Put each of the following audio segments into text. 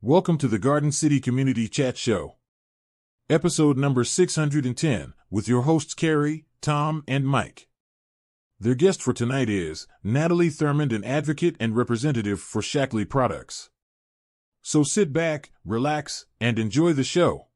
Welcome to the Garden City Community Chat Show, episode number 610, with your hosts Carrie, Tom, and Mike. Their guest for tonight is Natalie Thurmond, an advocate and representative for Shaklee Products. So sit back, relax, and enjoy the show.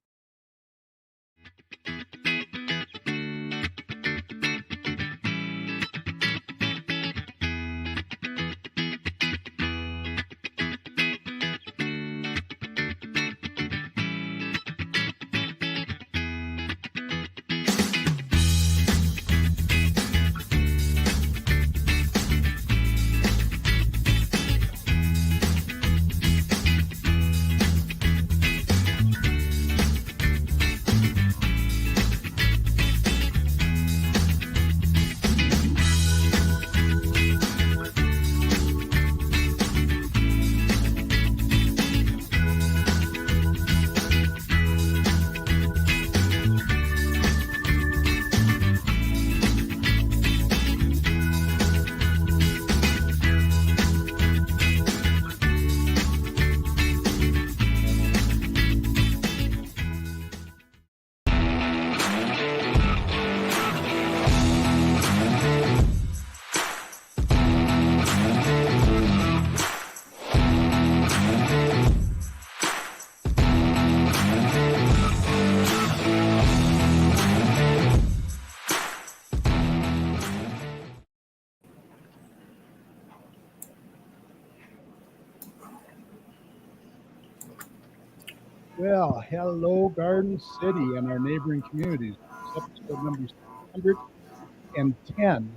Well, hello, Garden City and our neighboring communities. It's episode number 610.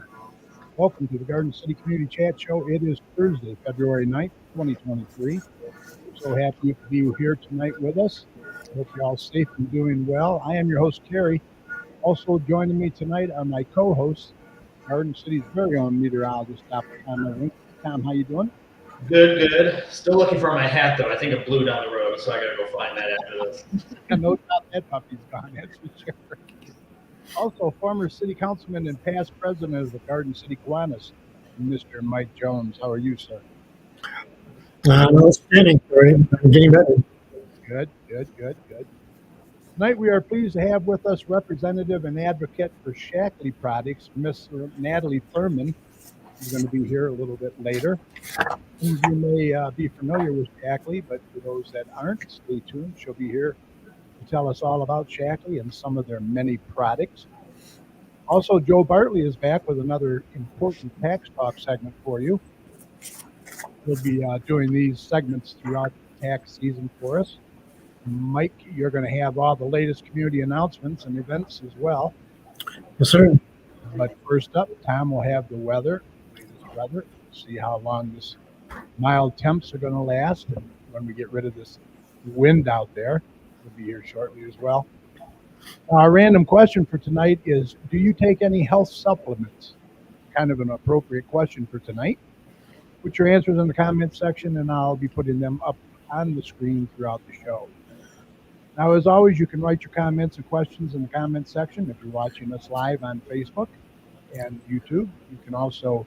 Welcome to the Garden City Community Chat Show. It is Thursday, February 9th, 2023. We're so happy you could be here tonight with us. I hope you're all safe and doing well. I am your host, Carrie. Also joining me tonight are my co-hosts, Garden City's very own meteorologist, Dr. Tom. Tom, how you doing? Good. Still looking for my hat, though. I think it blew down the road, so I gotta go find that after this. No doubt that puppy's gone, that's for sure. Also, former city councilman and past president of the Garden City Kiwanis, Mr. Mike Jones. How are you, sir? Outstanding, Corey. I'm getting better. Good. Tonight, we are pleased to have with us representative and advocate for Shaklee Products, Miss Natalie Thurmond. She's going to be here a little bit later. Some of you may be familiar with Shaklee, but for those that aren't, stay tuned. She'll be here to tell us all about Shaklee and some of their many products. Also, Joe Bartley is back with another important tax talk segment for you. We'll be doing these segments throughout the tax season for us. Mike, you're going to have all the latest community announcements and events as well. Yes, sir. But first up, Tom will have the weather. See how long this mild temps are going to last, and when we get rid of this wind out there, we'll be here shortly as well. Our random question for tonight is, do you take any health supplements? Kind of an appropriate question for tonight. Put your answers in the comment section, and I'll be putting them up on the screen throughout the show. Now, as always, you can write your comments and questions in the comment section if you're watching us live on Facebook and YouTube. You can also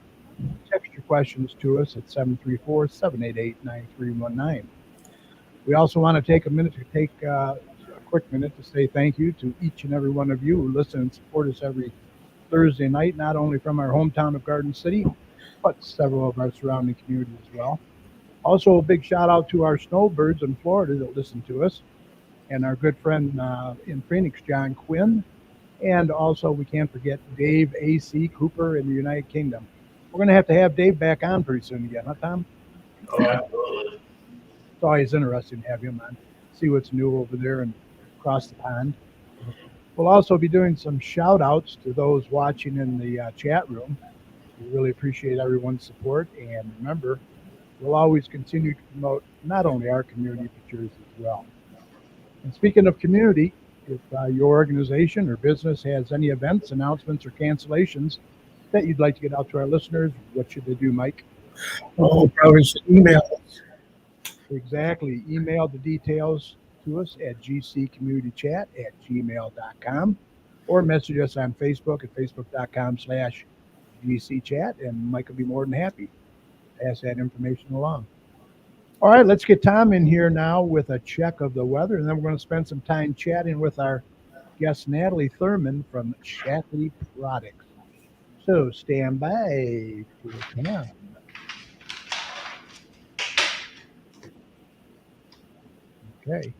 text your questions to us at 734-788-9319. We also want to take a quick minute to say thank you to each and every one of you who listen and support us every Thursday night, not only from our hometown of Garden City, but several of our surrounding communities as well. Also, a big shout out to our snowbirds in Florida that listen to us, and our good friend in Phoenix, John Quinn, and also we can't forget Dave A.C. Cooper in the United Kingdom. We're going to have Dave back on pretty soon again, huh, Tom? Oh, absolutely. It's always interesting to have him on, see what's new over there and across the pond. We'll also be doing some shout outs to those watching in the chat room. We really appreciate everyone's support, and remember, we'll always continue to promote not only our community, but yours as well. And speaking of community, if your organization or business has any events, announcements, or cancellations that you'd like to get out to our listeners, what should they do, Mike? Oh, probably should email us. Exactly. Email the details to us at gccommunitychat@gmail.com or message us on Facebook at facebook.com/gcchat, and Mike will be more than happy to pass that information along. All right, let's get Tom in here now with a check of the weather, and then we're going to spend some time chatting with our guest, Natalie Thurmond from Shaklee Products. So stand by for Tom. Okay.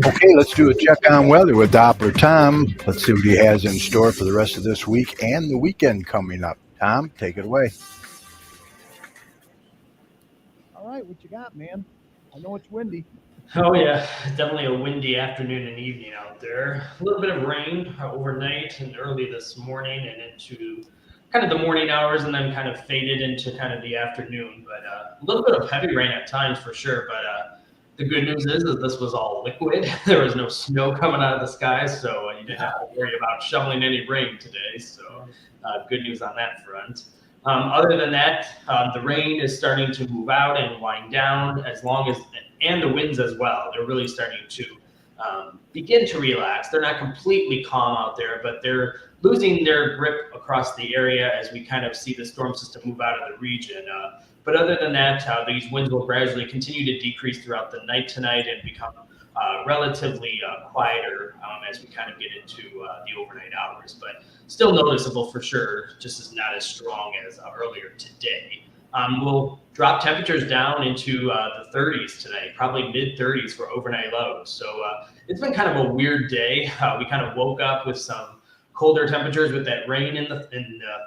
Okay, let's do a check on weather with Doppler Tom. Let's see what he has in store for the rest of this week and the weekend coming up. Tom, take it away. All right, what you got, man? I know it's windy. Oh yeah, definitely a windy afternoon and evening out there. A little bit of rain overnight and early this morning and into kind of the morning hours, and then kind of faded into kind of the afternoon. But a little bit of heavy rain at times for sure. But the good news is that this was all liquid. There was no snow coming out of the sky, so you didn't have to worry about shoveling any rain today. So good news on that front. Other than that, the rain is starting to move out and wind down and the winds as well. They're really starting to begin to relax. They're not completely calm out there, but they're losing their grip across the area as we kind of see the storm system move out of the region. But other than that, these winds will gradually continue to decrease throughout the night tonight and become relatively quieter as we kind of get into the overnight hours. But still noticeable for sure, just as not as strong as earlier today. We'll drop temperatures down into the 30s tonight, probably mid 30s for overnight lows. So it's been kind of a weird day. We kind of woke up with some colder temperatures with that rain in the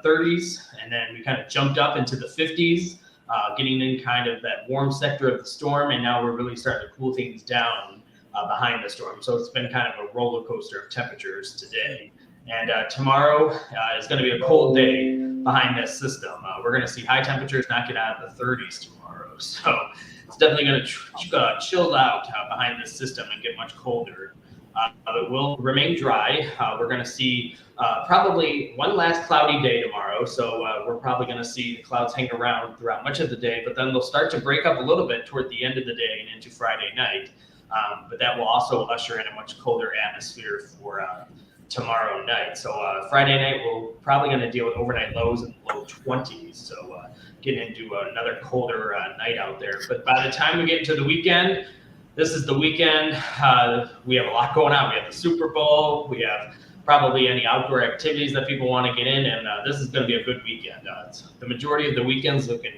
30s, and then we kind of jumped up into the 50s, getting in kind of that warm sector of the storm, and now we're really starting to cool things down behind the storm. So it's been kind of a roller coaster of temperatures today. And tomorrow is going to be a cold day behind this system. We're going to see high temperatures not get out of the 30s tomorrow. So it's definitely going to chill out behind this system and get much colder. It will remain dry. We're going to see probably one last cloudy day tomorrow. So we're probably going to see the clouds hang around throughout much of the day, but then they'll start to break up a little bit toward the end of the day and into Friday night. But that will also usher in a much colder atmosphere for tomorrow night. So Friday night, we're probably going to deal with overnight lows in the low 20s. So getting into another colder night out there. But by the time we get into the weekend, this is the weekend. We have a lot going on. We have the Super Bowl. We have probably any outdoor activities that people want to get in. And this is going to be a good weekend. The majority of the weekend's looking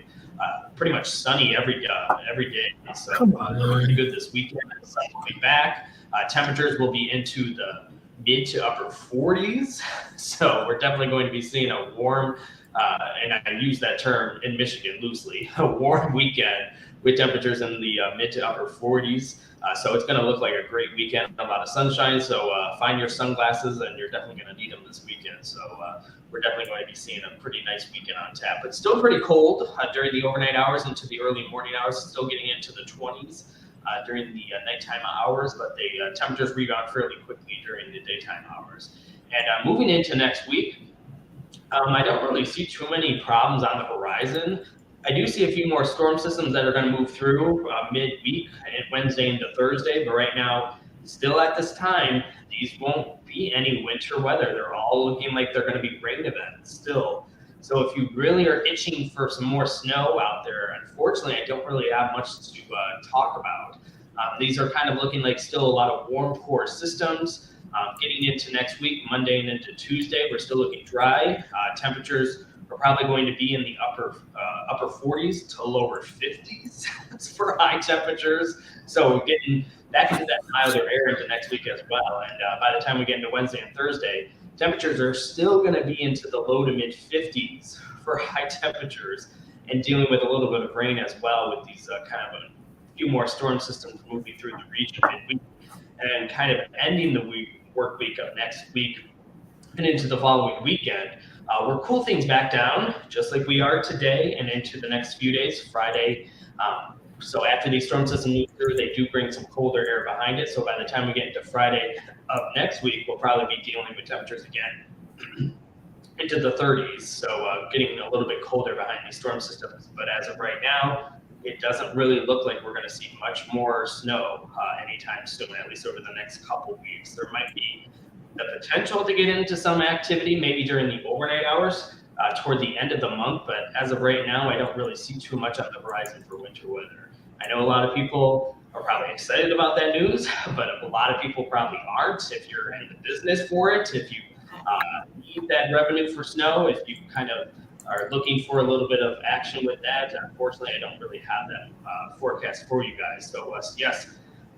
pretty much sunny every day. So pretty good this weekend. The sun will be back. Temperatures will be into the mid to upper 40s. So we're definitely going to be seeing a warm, and I use that term in Michigan loosely, a warm weekend with temperatures in the mid to upper 40s. So it's going to look like a great weekend, a lot of sunshine. So find your sunglasses, and you're definitely going to need them this weekend. So we're definitely going to be seeing a pretty nice weekend on tap. But still pretty cold during the overnight hours into the early morning hours, still getting into the 20s. During the nighttime hours, but the temperatures rebound fairly quickly during the daytime hours. And moving into next week, I don't really see too many problems on the horizon. I do see a few more storm systems that are going to move through midweek and Wednesday into Thursday, but right now, still at this time, these won't be any winter weather. They're all looking like they're going to be rain events still. So if you really are itching for some more snow out there, unfortunately, I don't really have much to talk about. These are kind of looking like still a lot of warm core systems. Getting into next week, Monday and into Tuesday, we're still looking dry. Temperatures are probably going to be in the upper 40s to lower 50s for high temperatures. So getting back into that milder air into next week as well. And by the time we get into Wednesday and Thursday, temperatures are still going to be into the low to mid 50s for high temperatures, and dealing with a little bit of rain as well with these kind of a few more storm systems moving through the region midweek, and kind of ending the work week of next week and into the following weekend. We'll cool things back down just like we are today and into the next few days, Friday. So after these storm systems move through, they do bring some colder air behind it. So by the time we get into Friday of next week, we'll probably be dealing with temperatures again into the 30s. So getting a little bit colder behind these storm systems. But as of right now, it doesn't really look like we're going to see much more snow anytime soon, at least over the next couple weeks. There might be the potential to get into some activity maybe during the overnight hours, toward the end of the month. But as of right now, I don't really see too much on the horizon for winter weather. I know a lot of people are probably excited about that news, but a lot of people probably aren't. If you're in the business for it, if you need that revenue for snow, if you kind of are looking for a little bit of action with that, unfortunately, I don't really have that forecast for you guys. So yes,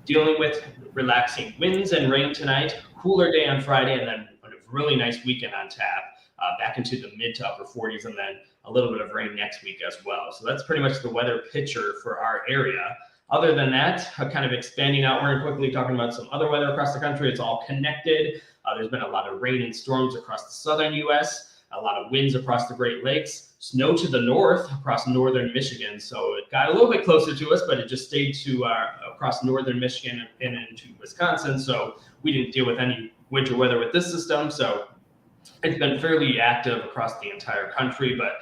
dealing with relaxing winds and rain tonight, cooler day on Friday, and then a really nice weekend on tap, back into the mid to upper 40s, and then a little bit of rain next week as well. So that's pretty much the weather picture for our area. Other than that, kind of expanding outward and quickly talking about some other weather across the country. It's all connected. There's been a lot of rain and storms across the southern U.S., a lot of winds across the Great Lakes, snow to the north across northern Michigan. So it got a little bit closer to us, but it just stayed to across northern Michigan and into Wisconsin. So we didn't deal with any winter weather with this system. So it's been fairly active across the entire country, but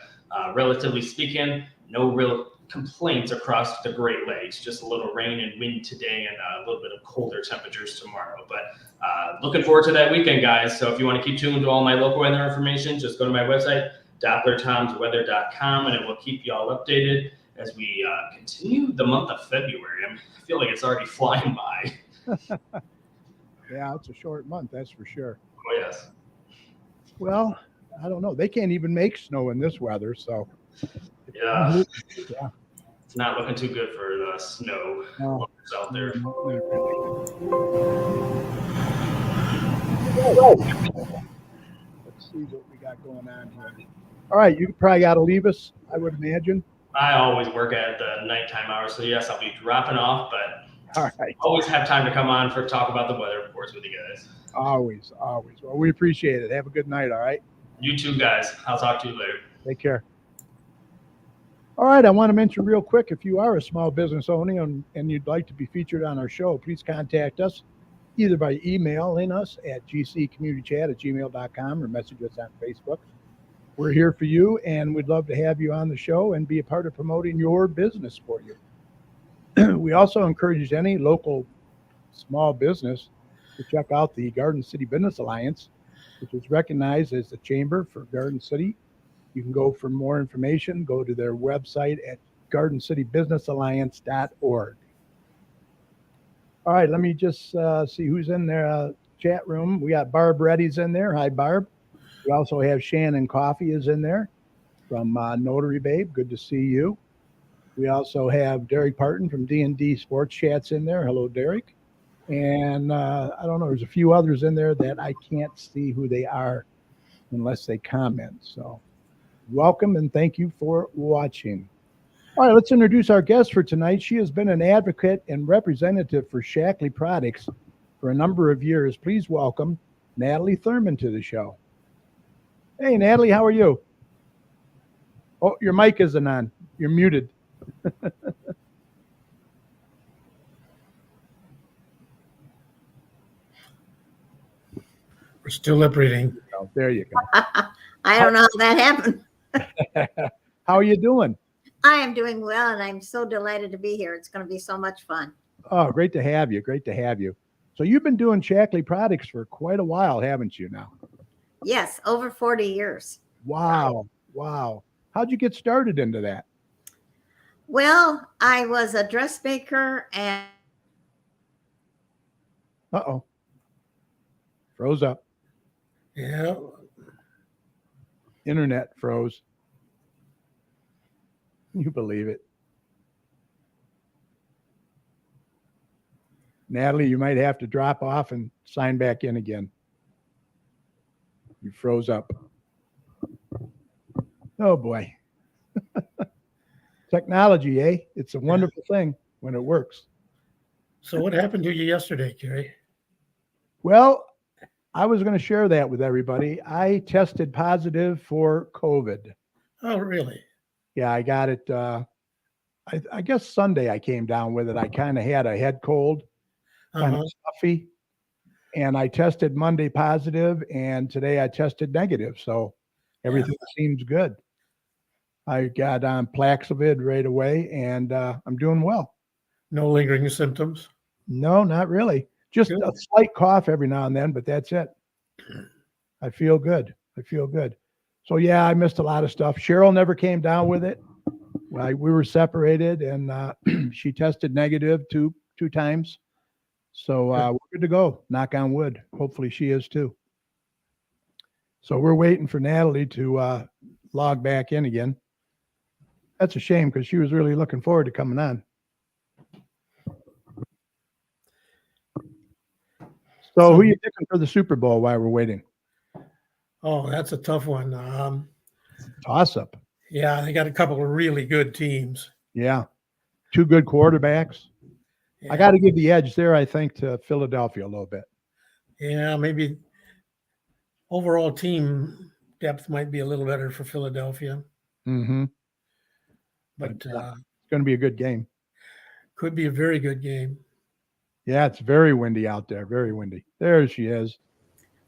relatively speaking, no real complaints across the Great Lakes, just a little rain and wind today and a little bit of colder temperatures tomorrow. But looking forward to that weekend, guys. So if you want to keep tuned to all my local weather information, just go to my website, DopplerTomsWeather.com, and it will keep you all updated as we continue the month of February. I feel like it's already flying by. Yeah, it's a short month, that's for sure. Oh, yes. Well, I don't know. They can't even make snow in this weather, so. Yeah. Yeah. It's not looking too good for the snow lovers out there. Let's see what we got going on here. All right, you probably got to leave us, I would imagine. I always work at the nighttime hours, so yes, I'll be dropping off, but All right. always have time to come on for talk about the weather, of course, with you guys. Always. Well, we appreciate it. Have a good night, all right? You too, guys. I'll talk to you later. Take care. All right, I want to mention real quick, if you are a small business owner and you'd like to be featured on our show, please contact us either by emailing us at gccommunitychat@gmail.com or message us on Facebook. We're here for you, and we'd love to have you on the show and be a part of promoting your business for you. We also encourage any local small business to check out the Garden City Business Alliance, which is recognized as the chamber for Garden City. You can go for more information, go to their website at gardencitybusinessalliance.org. All right, let me just see who's in their chat room. We got Barb Reddy's in there. Hi, Barb. We also have Shannon Coffee is in there from Notary Babe. Good to see you. We also have Derek Parton from D&D Sports Chats in there. Hello, Derek. And I don't know, there's a few others in there that I can't see who they are unless they comment. So welcome and thank you for watching. All right, let's introduce our guest for tonight. She has been an advocate and representative for Shaklee Products for a number of years. Please welcome Natalie Thurmond to the show. Hey, Natalie, how are you? Oh, your mic isn't on. You're muted. We're still lip reading. Oh, there you go. I don't know how that happened. How are you doing? I am doing well, and I'm so delighted to be here. It's going to be so much fun. Oh, great to have you. Great to have you. So you've been doing Shaklee Products for quite a while, haven't you now? Yes, over 40 years. Wow. How'd you get started into that? Well, I was a dressmaker and Uh-oh. Froze up. Yeah. Internet froze. Can you believe it? Natalie, you might have to drop off and sign back in again. You froze up. Oh, boy. Technology, eh? It's a wonderful thing when it works. So what happened to you yesterday, Kerry? Well, I was going to share that with everybody. I tested positive for COVID. Oh, really? Yeah, I got it. I guess Sunday I came down with it. I kind of had a head cold, kind of stuffy, and I tested Monday positive, and today I tested negative. So everything seems good. I got on Plaxavid right away, and I'm doing well. No lingering symptoms? No, not really. Just Good. a slight cough every now and then, but that's it. I feel good. So yeah, I missed a lot of stuff. Cheryl never came down with it. We were separated, and she tested negative two times. So we're good to go. Knock on wood. Hopefully she is too. So we're waiting for Natalie to log back in again. That's a shame because she was really looking forward to coming on. So who are you picking for the Super Bowl while we're waiting? Oh, that's a tough one. Toss up. Yeah, they got a couple of really good teams. Yeah. Two good quarterbacks. Yeah. I got to give the edge there, I think, to Philadelphia a little bit. Yeah, maybe overall team depth might be a little better for Philadelphia, Mm-hmm. but It's going to be a good game. could be a very good game. Yeah, it's very windy out there. Very windy. There she is.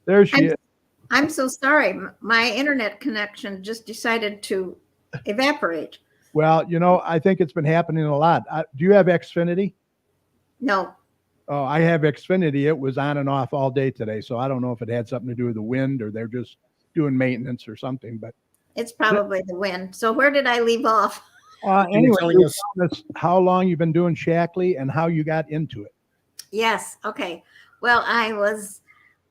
There she is. I'm so sorry. My internet connection just decided to evaporate. Well, I think it's been happening a lot. Do you have Xfinity? No. Oh, I have Xfinity. It was on and off all day today. So I don't know if it had something to do with the wind or they're just doing maintenance or something. But It's probably the wind. So where did I leave off? anyway, telling us- that's how long you've been doing Shaklee and how you got into it. Yes. Okay. Well,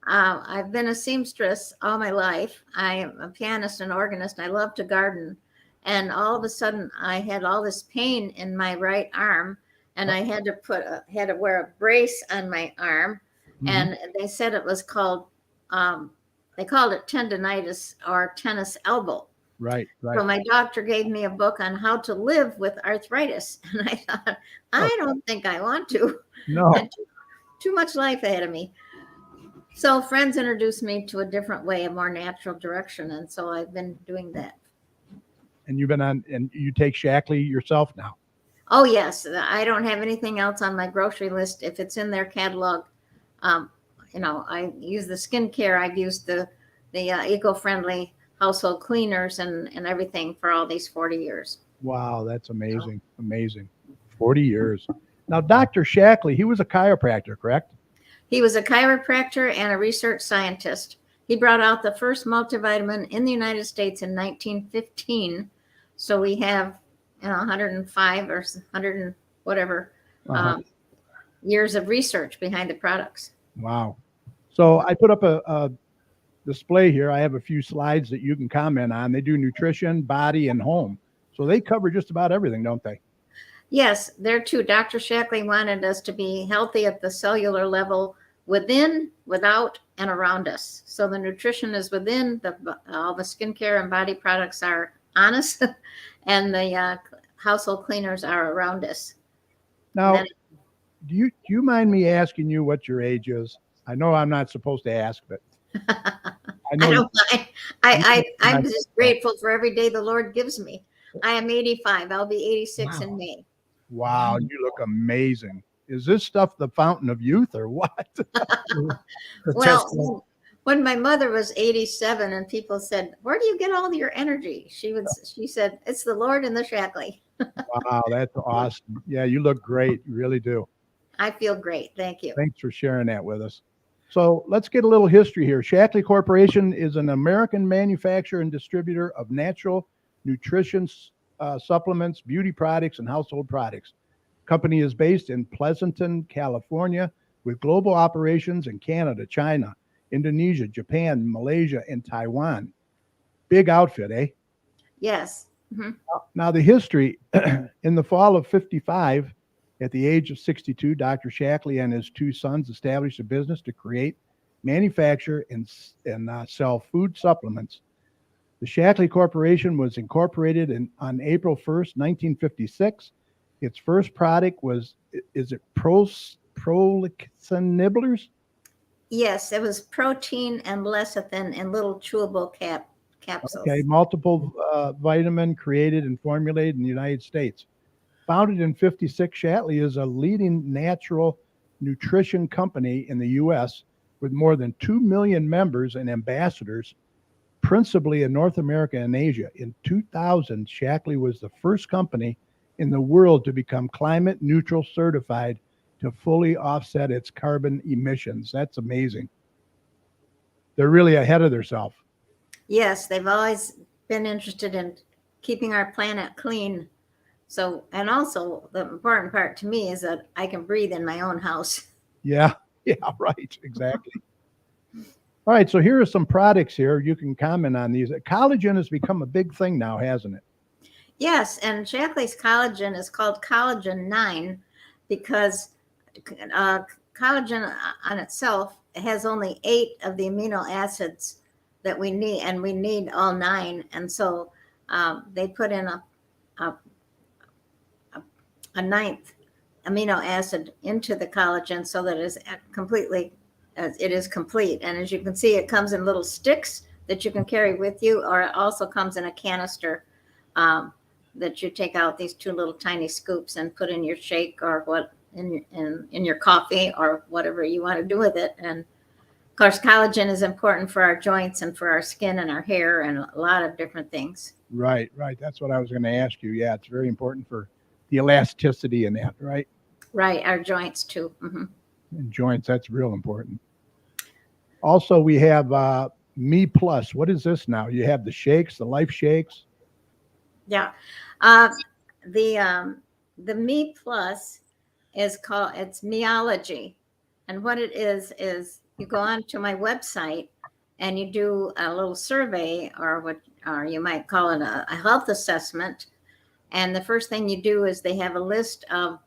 I've been a seamstress all my life. I am a pianist and organist. I love to garden. And all of a sudden I had all this pain in my right arm and I had to wear a brace on my arm. Mhm. And they said it was called, they called it tendonitis or tennis elbow. Right. So my doctor gave me a book on how to live with arthritis. And I thought, I don't think I want to. No. Had too much life ahead of me. So friends introduced me to a different way, a more natural direction. And so I've been doing that. And you've been on, and you take Shaklee yourself now. Oh, yes. I don't have anything else on my grocery list. If it's in their catalog, I use the skincare. I've used the eco-friendly household cleaners and everything for all these 40 years. Wow, that's amazing. Amazing. 40 years. Now, Dr. Shaklee, he was a chiropractor, correct? He was a chiropractor and a research scientist. He brought out the first multivitamin in the United States in 1915. So we have 105 or 100 and whatever years of research behind the products. Wow. So I put up a display here. I have a few slides that you can comment on. They do nutrition, body, and home. So they cover just about everything, don't they? Yes, there too. Dr. Shaklee wanted us to be healthy at the cellular level, within, without, and around us. So the nutrition is within, all the skincare and body products are on us, and the household cleaners are around us. Now, do you mind me asking you what your age is? I know I'm not supposed to ask, but I don't mind. I'm just grateful for every day the Lord gives me. I am 85. I'll be 86 in May. Wow, you look amazing. Is this stuff the fountain of youth or what? Well, when my mother was 87 and people said, "Where do you get all your energy?" She said, "It's the Lord and the Shaklee." Wow, that's awesome. Yeah, you look great. You really do. I feel great. Thank you. Thanks for sharing that with us. So let's get a little history here. Shaklee Corporation is an American manufacturer and distributor of natural nutrition supplements, beauty products, and household products. Company is based in Pleasanton, California, with global operations in Canada, China, Indonesia, Japan, Malaysia, and Taiwan. Big outfit, eh? Yes. Mm-hmm. Now, the history, in the fall of 55, at the age of 62, Dr. Shaklee and his two sons established a business to create, manufacture, and sell food supplements. The Shaklee Corporation was incorporated on April 1st, 1956. Its first product was, is it Prolixin nibblers? Yes, it was protein and lecithin in little chewable capsules. Okay, multiple vitamin created and formulated in the United States. Founded in 56, Shaklee is a leading natural nutrition company in the U.S. with more than 2 million members and ambassadors, principally in North America and Asia. In 2000, Shaklee was the first company in the world to become climate neutral certified to fully offset its carbon emissions. That's amazing. They're really ahead of themselves. Yes, they've always been interested in keeping our planet clean. So, and also the important part to me is that I can breathe in my own house. Yeah, yeah, right, exactly. All right, so here are some products here. You can comment on these. Collagen has become a big thing now, hasn't it? Yes, and Shaklee's collagen is called collagen 9 because uh, collagen on itself has only 8 of the amino acids that we need, and we need all 9. And so they put in a, a ninth amino acid into the collagen so that it is complete. And as you can see, it comes in little sticks that you can carry with you, or it also comes in a canister that you take out these 2 little tiny scoops and put in your shake or what in your coffee or whatever you want to do with it. And of course, collagen is important for our joints and for our skin and our hair and a lot of different things. Right, right. That's what I was going to ask you. Yeah, it's very important for the elasticity in that, right? Right, our joints too. And joints, that's real important. Also, we have Me Plus. What is this now? You have the shakes, the life shakes. Yeah. The Me Plus it's Meology. And what it is you go on to my website and you do a little survey or you might call it a health assessment. And the first thing you do is they have a list of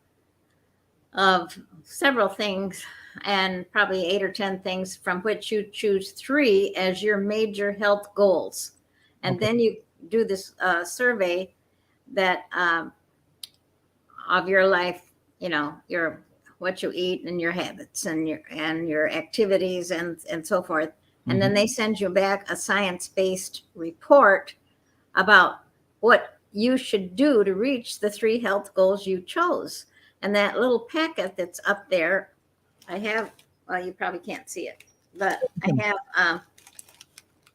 several things and probably 8 or 10 things from which you choose 3 as your major health goals. And then you do this survey that of your life, what you eat and your habits and your activities and so forth. And then they send you back a science-based report about what you should do to reach the 3 health goals you chose. And that little packet that's up there, I have, well, you probably can't see it, but I have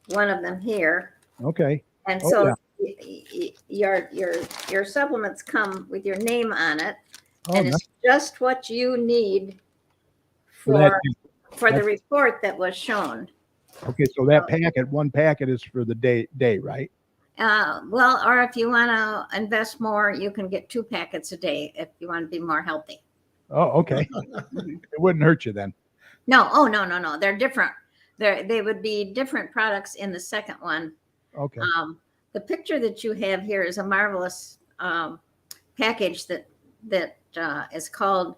one of them here. Okay. And so your supplements come with your name on it, and it's just what you need for the report that was shown. Okay, so that one packet is for the day, right? Well, or if you want to invest more, you can get 2 packets a day if you want to be more healthy. Oh, okay. It wouldn't hurt you then. No. Oh, no. They're different. They would be different products in the second one. Okay. The picture that you have here is a marvelous package that is called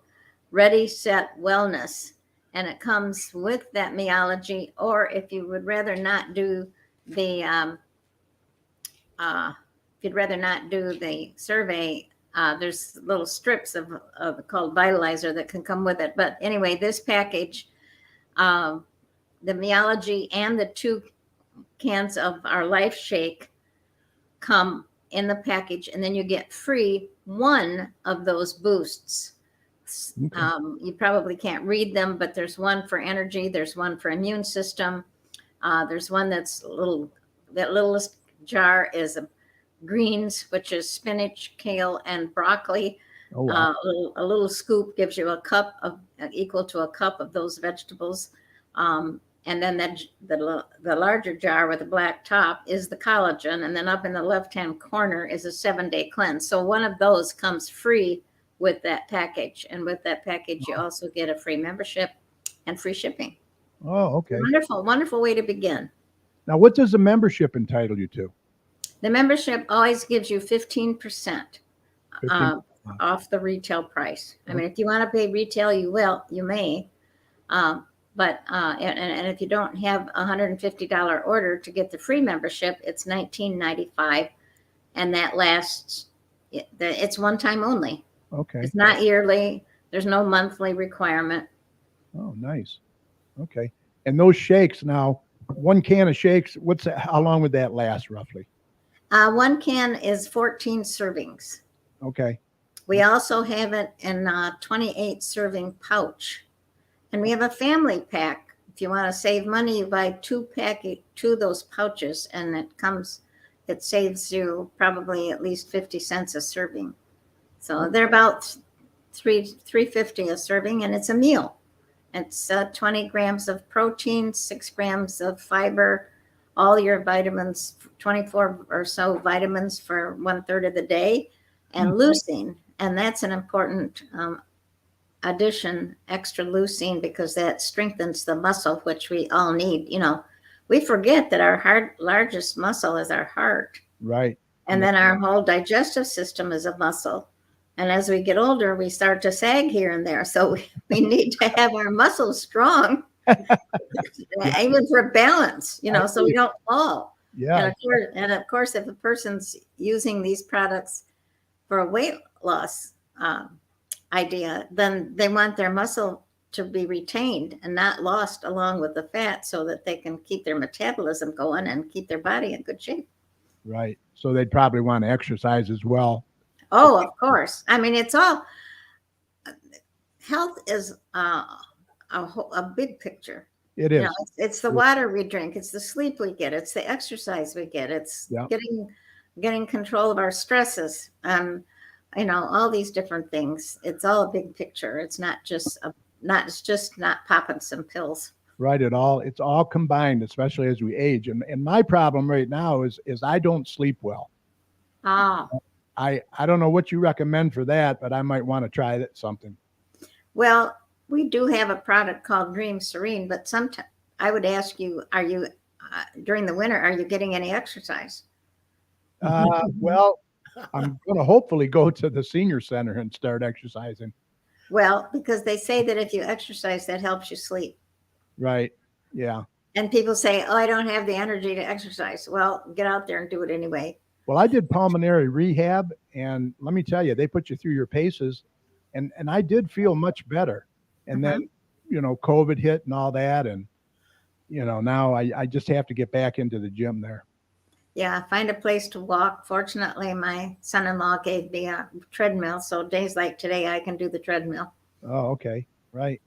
Ready, Set, Wellness. And it comes with that Meology, or if you would rather not do the survey, there's little strips of called Vitalizer that can come with it. But anyway, this package, the Meology and the 2 cans of our Life Shake come in the package, and then you get free 1 of those boosts. Okay. You probably can't read them, but there's one for energy. There's one for immune system. There's one that's that littlest jar is greens, which is spinach, kale, and broccoli. Oh, wow. A little scoop gives you a cup of equal to a cup of those vegetables. And then the larger jar with the black top is the collagen. And then up in the left-hand corner is a 7-day cleanse. So one of those comes free with that package. And with that package, you also get a free membership and free shipping. Oh, okay. Wonderful, wonderful way to begin. Now, what does the membership entitle you to? The membership always gives you 15% off the retail price. I mean, if you want to pay retail, you may. But if you don't have a $150 order to get the free membership, it's $19.95, and that lasts. It's one time only. Okay. It's not yearly. There's no monthly requirement. Oh, nice. Okay. And those shakes now, 1 can of shakes. How long would that last roughly? 1 can is 14 servings. Okay. We also have it in a 28 serving pouch. And we have a family pack. If you want to save money, you buy 2 of those pouches, and it saves you probably at least 50 cents a serving. So they're about $3.50 a serving, and it's a meal. It's 20 grams of protein, 6 grams of fiber, all your vitamins, 24 or so vitamins for 1/3 of the day, and leucine. And that's an important addition, extra leucine, because that strengthens the muscle, which we all need. We forget that our largest muscle is our heart. Right. And then our whole digestive system is a muscle. And as we get older, we start to sag here and there. So we need to have our muscles strong, even for balance, so we don't fall. Yeah. And of course, if a person's using these products for a weight loss idea, then they want their muscle to be retained and not lost along with the fat, so that they can keep their metabolism going and keep their body in good shape. Right. So they'd probably want to exercise as well. Oh, of course. I mean, it's all health is a big picture. It is. It's the water we drink, it's the sleep we get, it's the exercise we get, it's getting control of our stresses, all these different things. It's all a big picture. It's not just not popping some pills. Right. It's all combined, especially as we age. And my problem right now is I don't sleep well. Oh. I don't know what you recommend for that, but I might want to try something. Well, we do have a product called Dream Serene, but sometimes I would ask you, are you during the winter, are you getting any exercise? Well, I'm going to hopefully go to the senior center and start exercising. Well, because they say that if you exercise, that helps you sleep. Right. Yeah. And people say, oh, I don't have the energy to exercise. Well, get out there and do it anyway. Well, I did pulmonary rehab, and let me tell you, they put you through your paces, and I did feel much better. And then, COVID hit and all that. And, now I just have to get back into the gym there. Yeah, find a place to walk. Fortunately, my son-in-law gave me a treadmill, so days like today, I can do the treadmill. Oh, okay. Right.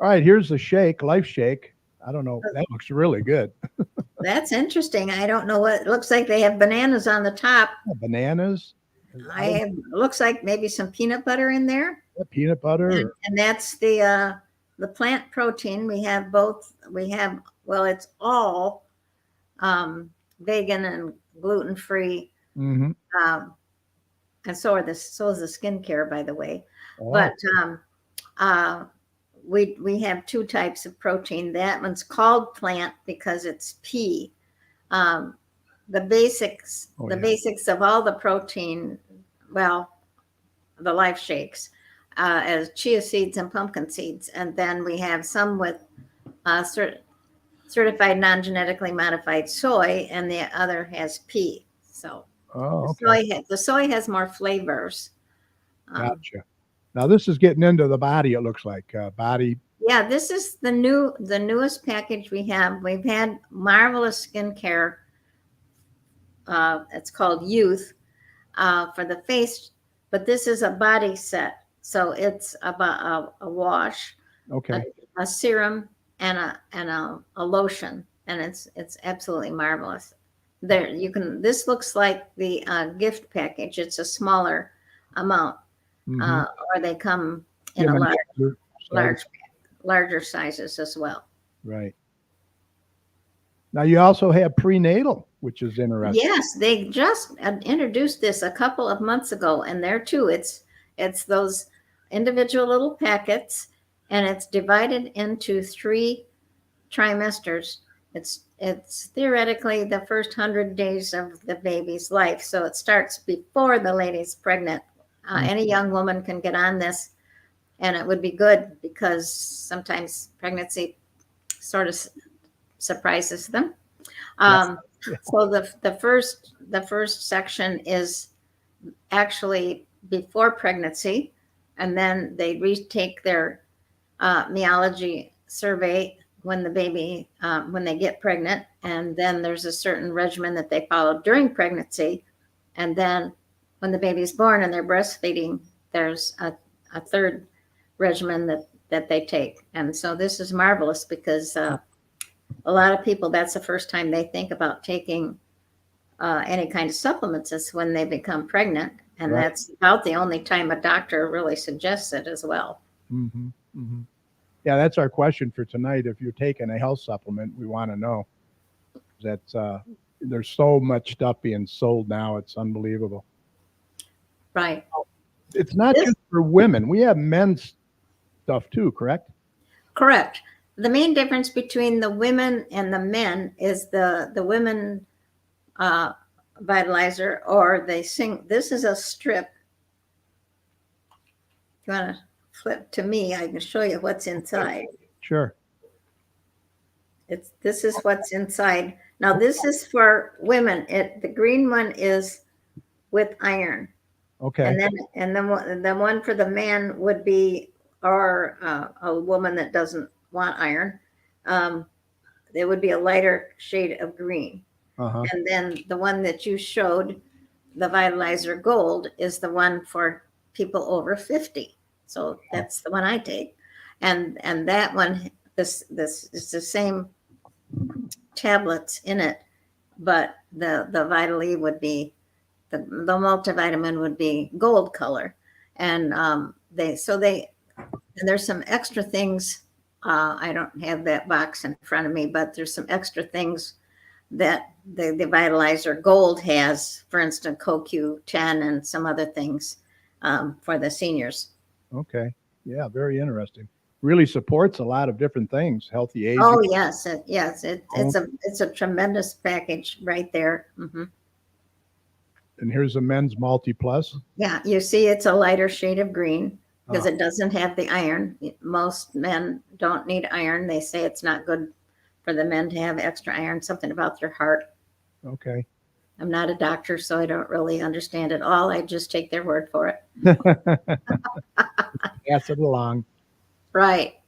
All right, here's the shake, Life Shake. I don't know. That looks really good. That's interesting. I don't know what it looks like. They have bananas on the top. Bananas. It looks like maybe some peanut butter in there. Peanut butter. And that's the plant protein. We have both. It's all vegan and gluten-free. Mm-hmm. And so is the skincare, by the way. Oh. But we have two types of protein. That one's called plant because it's pea. The basics of all the protein, the Life Shakes, as chia seeds and pumpkin seeds. And then we have some with certified non-genetically modified soy, and the other has pea. So the soy has more flavors. Gotcha. Now this is getting into the body. It looks like body. Yeah, this is the newest package we have. We've had marvelous skincare. It's called Youth for the face, but this is a body set. So it's about a wash, a serum, and a lotion, and it's absolutely marvelous. This looks like the gift package. It's a smaller amount. Or they come in larger sizes as well. Right. Now you also have prenatal, which is interesting. Yes, they just introduced this a couple of months ago, and there too, it's those individual little packets, and it's divided into 3 trimesters. It's theoretically the first 100 days of the baby's life, so it starts before the lady's pregnant. Any young woman can get on this, and it would be good because sometimes pregnancy sort of surprises them. So the first section is actually before pregnancy, and then they retake their meology survey when the baby when they get pregnant, and then there's a certain regimen that they follow during pregnancy, and then when the baby's born and they're breastfeeding, there's a third regimen that they take. And so this is marvelous because a lot of people, that's the first time they think about taking any kind of supplements is when they become pregnant. And that's about the only time a doctor really suggests it as well. Mm-hmm. Mm-hmm. Yeah, that's our question for tonight. If you're taking a health supplement, we want to know. That's there's so much stuff being sold now. It's unbelievable. Right. It's not This- just for women. We have men's stuff too, correct? Correct. The main difference between the women and the men is the women vitalizer, or they sing. This is a strip. If you want to flip to me, I can show you what's inside. Sure. This is what's inside. Now this is for women. The green one is with iron, Okay. and then the one for the man would be, or a woman that doesn't want iron. There would be a lighter shade of green. Uh-huh. And then the one that you showed, the Vitalizer Gold, is the one for people over 50. So that's the one I take. And that one, this is the same tablets in it, but the Vital E would be, the multivitamin would be gold color. And there's some extra things. I don't have that box in front of me, but there's some extra things that the Vitalizer Gold has, for instance, CoQ10 and some other things for the seniors. Okay. Yeah, very interesting. Really supports a lot of different things. Healthy aging. Oh yes, it's a tremendous package right there. Mm-hmm. And here's a men's multi plus. Yeah, you see, it's a lighter shade of green because it doesn't have the iron. Most men don't need iron. They say it's not good for the men to have extra iron. Something about their heart. Okay. I'm not a doctor, so I don't really understand it all. I just take their word for it. Pass it along. Right.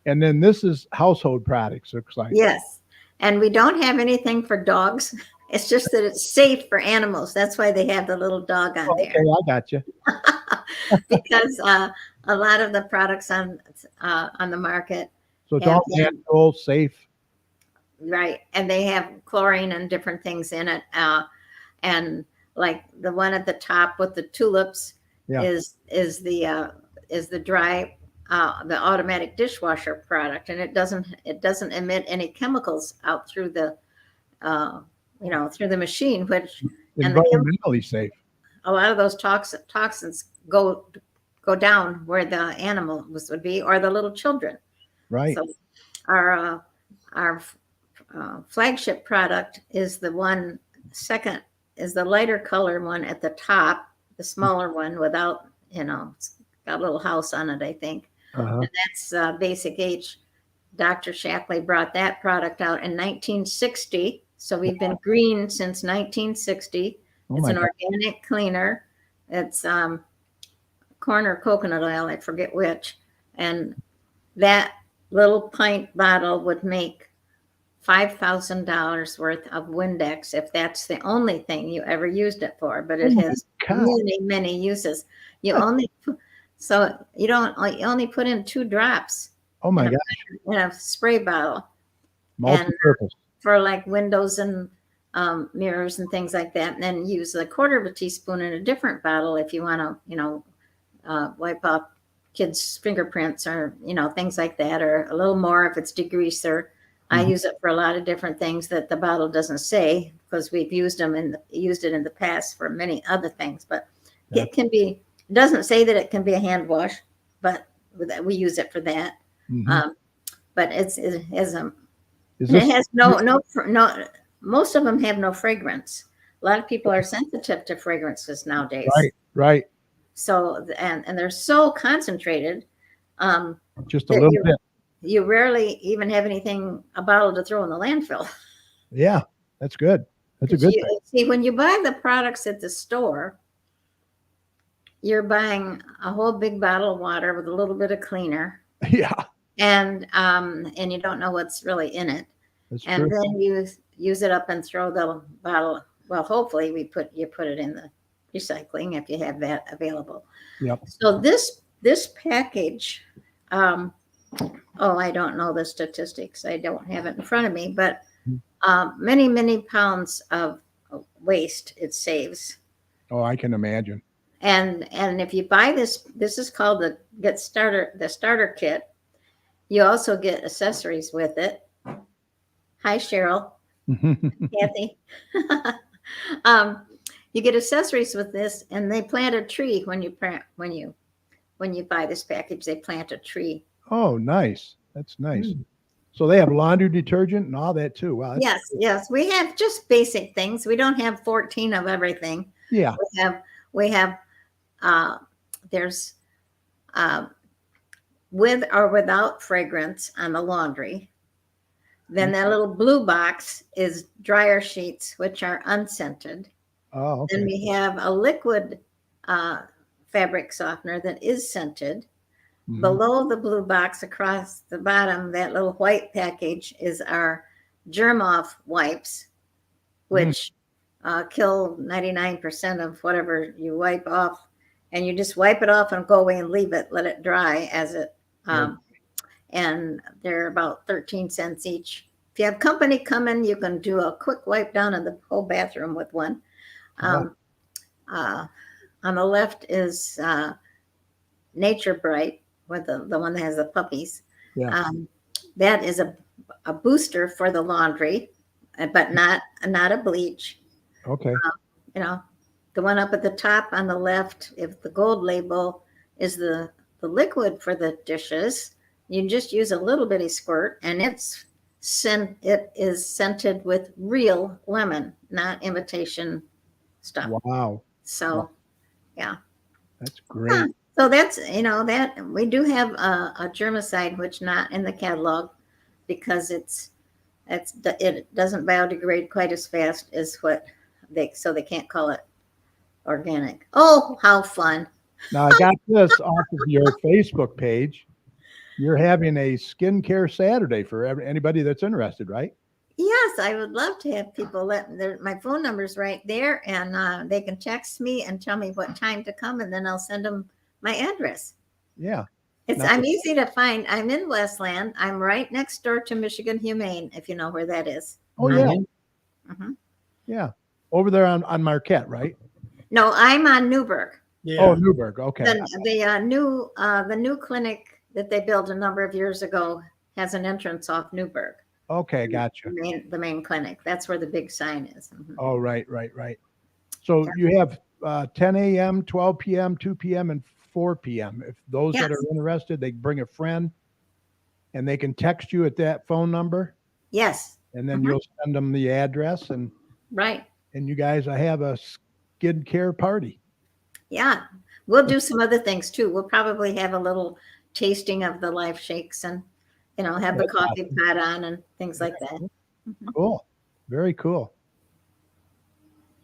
And then this is household products, looks like. Yes. And we don't have anything for dogs. It's just that it's safe for animals. That's why they have the little dog on there. Okay, I got you. Because a lot of the products on the market. So it's all natural, safe. Right. And they have chlorine and different things in it. And like the one at the top with the tulips is the dry the automatic dishwasher product, and it doesn't emit any chemicals out through the through the machine, which environmentally safe. A lot of those toxins go down where the animals would be, or the little children. Right. So our flagship product is the one second, is the lighter color one at the top, the smaller one without, it's got a little house on it, I think. And that's Basic H. Dr. Shaklee brought that product out in 1960. So we've been green since 1960. It's an organic cleaner. It's corn or coconut oil, I forget which. And that little pint bottle would make $5,000 worth of Windex if that's the only thing you ever used it for. But it has many, many uses. You only put in 2 drops. Oh my gosh. In a spray bottle. Multi-purpose. For like windows and mirrors and things like that. And then use a 1/4 teaspoon in a different bottle if you want to, wipe off kids' fingerprints or, things like that, or a little more if it's degreaser. I use it for a lot of different things that the bottle doesn't say, because we've used it in the past for many other things. But it can be. It doesn't say that it can be a hand wash, but we use it for that. But it has no. Most of them have no fragrance. A lot of people are sensitive to fragrances nowadays. Right. So and they're so concentrated. Just a little bit. You rarely even have a bottle to throw in the landfill. Yeah, that's good. That's a good thing. See, when you buy the products at the store, you're buying a whole big bottle of water with a little bit of cleaner. Yeah. And you don't know what's really in it. That's and true. Then you use it up and throw the bottle. Well, hopefully you put it in the recycling if you have that available. Yep. So this package, I don't know the statistics. I don't have it in front of me, but many, many pounds of waste it saves. Oh, I can imagine. And if you buy this is called the starter kit. You also get accessories with it. Hi, Cheryl. Kathy. You get accessories with this, and they plant a tree when you buy this package. They plant a tree. Oh, nice. That's nice. So they have laundry detergent and all that too. Wow. Yes. We have just basic things. We don't have 14 of everything. Yeah. We have there's with or without fragrance on the laundry. Then that little blue box is dryer sheets, which are unscented. Oh, okay. Then we have a liquid fabric softener that is scented. Mhm. Below the blue box across the bottom, that little white package is our germ off wipes, which kill 99% of whatever you wipe off. And you just wipe it off and go away and leave it, let it dry as it. And they're about 13 cents each. If you have company coming, you can do a quick wipe down in the whole bathroom with one. On the left is Nature Bright, with the one that has the puppies. Yeah. That is a booster for the laundry, but not a bleach. Okay. The one up at the top on the left, if the gold label is the liquid for the dishes, you just use a little bitty squirt, and it is scented with real lemon, not imitation stuff. Wow. So, yeah. That's great. So that's, that we do have a germicide, which not in the catalog because it doesn't biodegrade quite as fast as so they can't call it organic. Oh, how fun. Now I got this off of your Facebook page. You're having a skincare Saturday for anybody that's interested, right? Yes, I would love to have people my phone number's right there, and they can text me and tell me what time to come, and then I'll send them my address. Yeah. I'm easy to find. I'm in Westland. I'm right next door to Michigan Humane, if you know where that is. Oh, yeah. Mm-hmm. Yeah. Over there on Marquette, right? No, I'm on Newburgh. Yeah. Oh, Newburgh. Okay. The new clinic that they built a number of years ago has an entrance off Newburgh. Okay, gotcha. The main clinic. That's where the big sign is. Mm-hmm. Oh, right. So you have 10 a.m., 12 p.m., 2 p.m., and 4 p.m. If those that are interested, they bring a friend, and they can text you at that phone number. Yes. And then you'll send them the address, and you guys have a skincare party. Yeah, we'll do some other things too. We'll probably have a little tasting of the life shakes and have the coffee pot on and things like that. Mm-hmm. Cool. Very cool.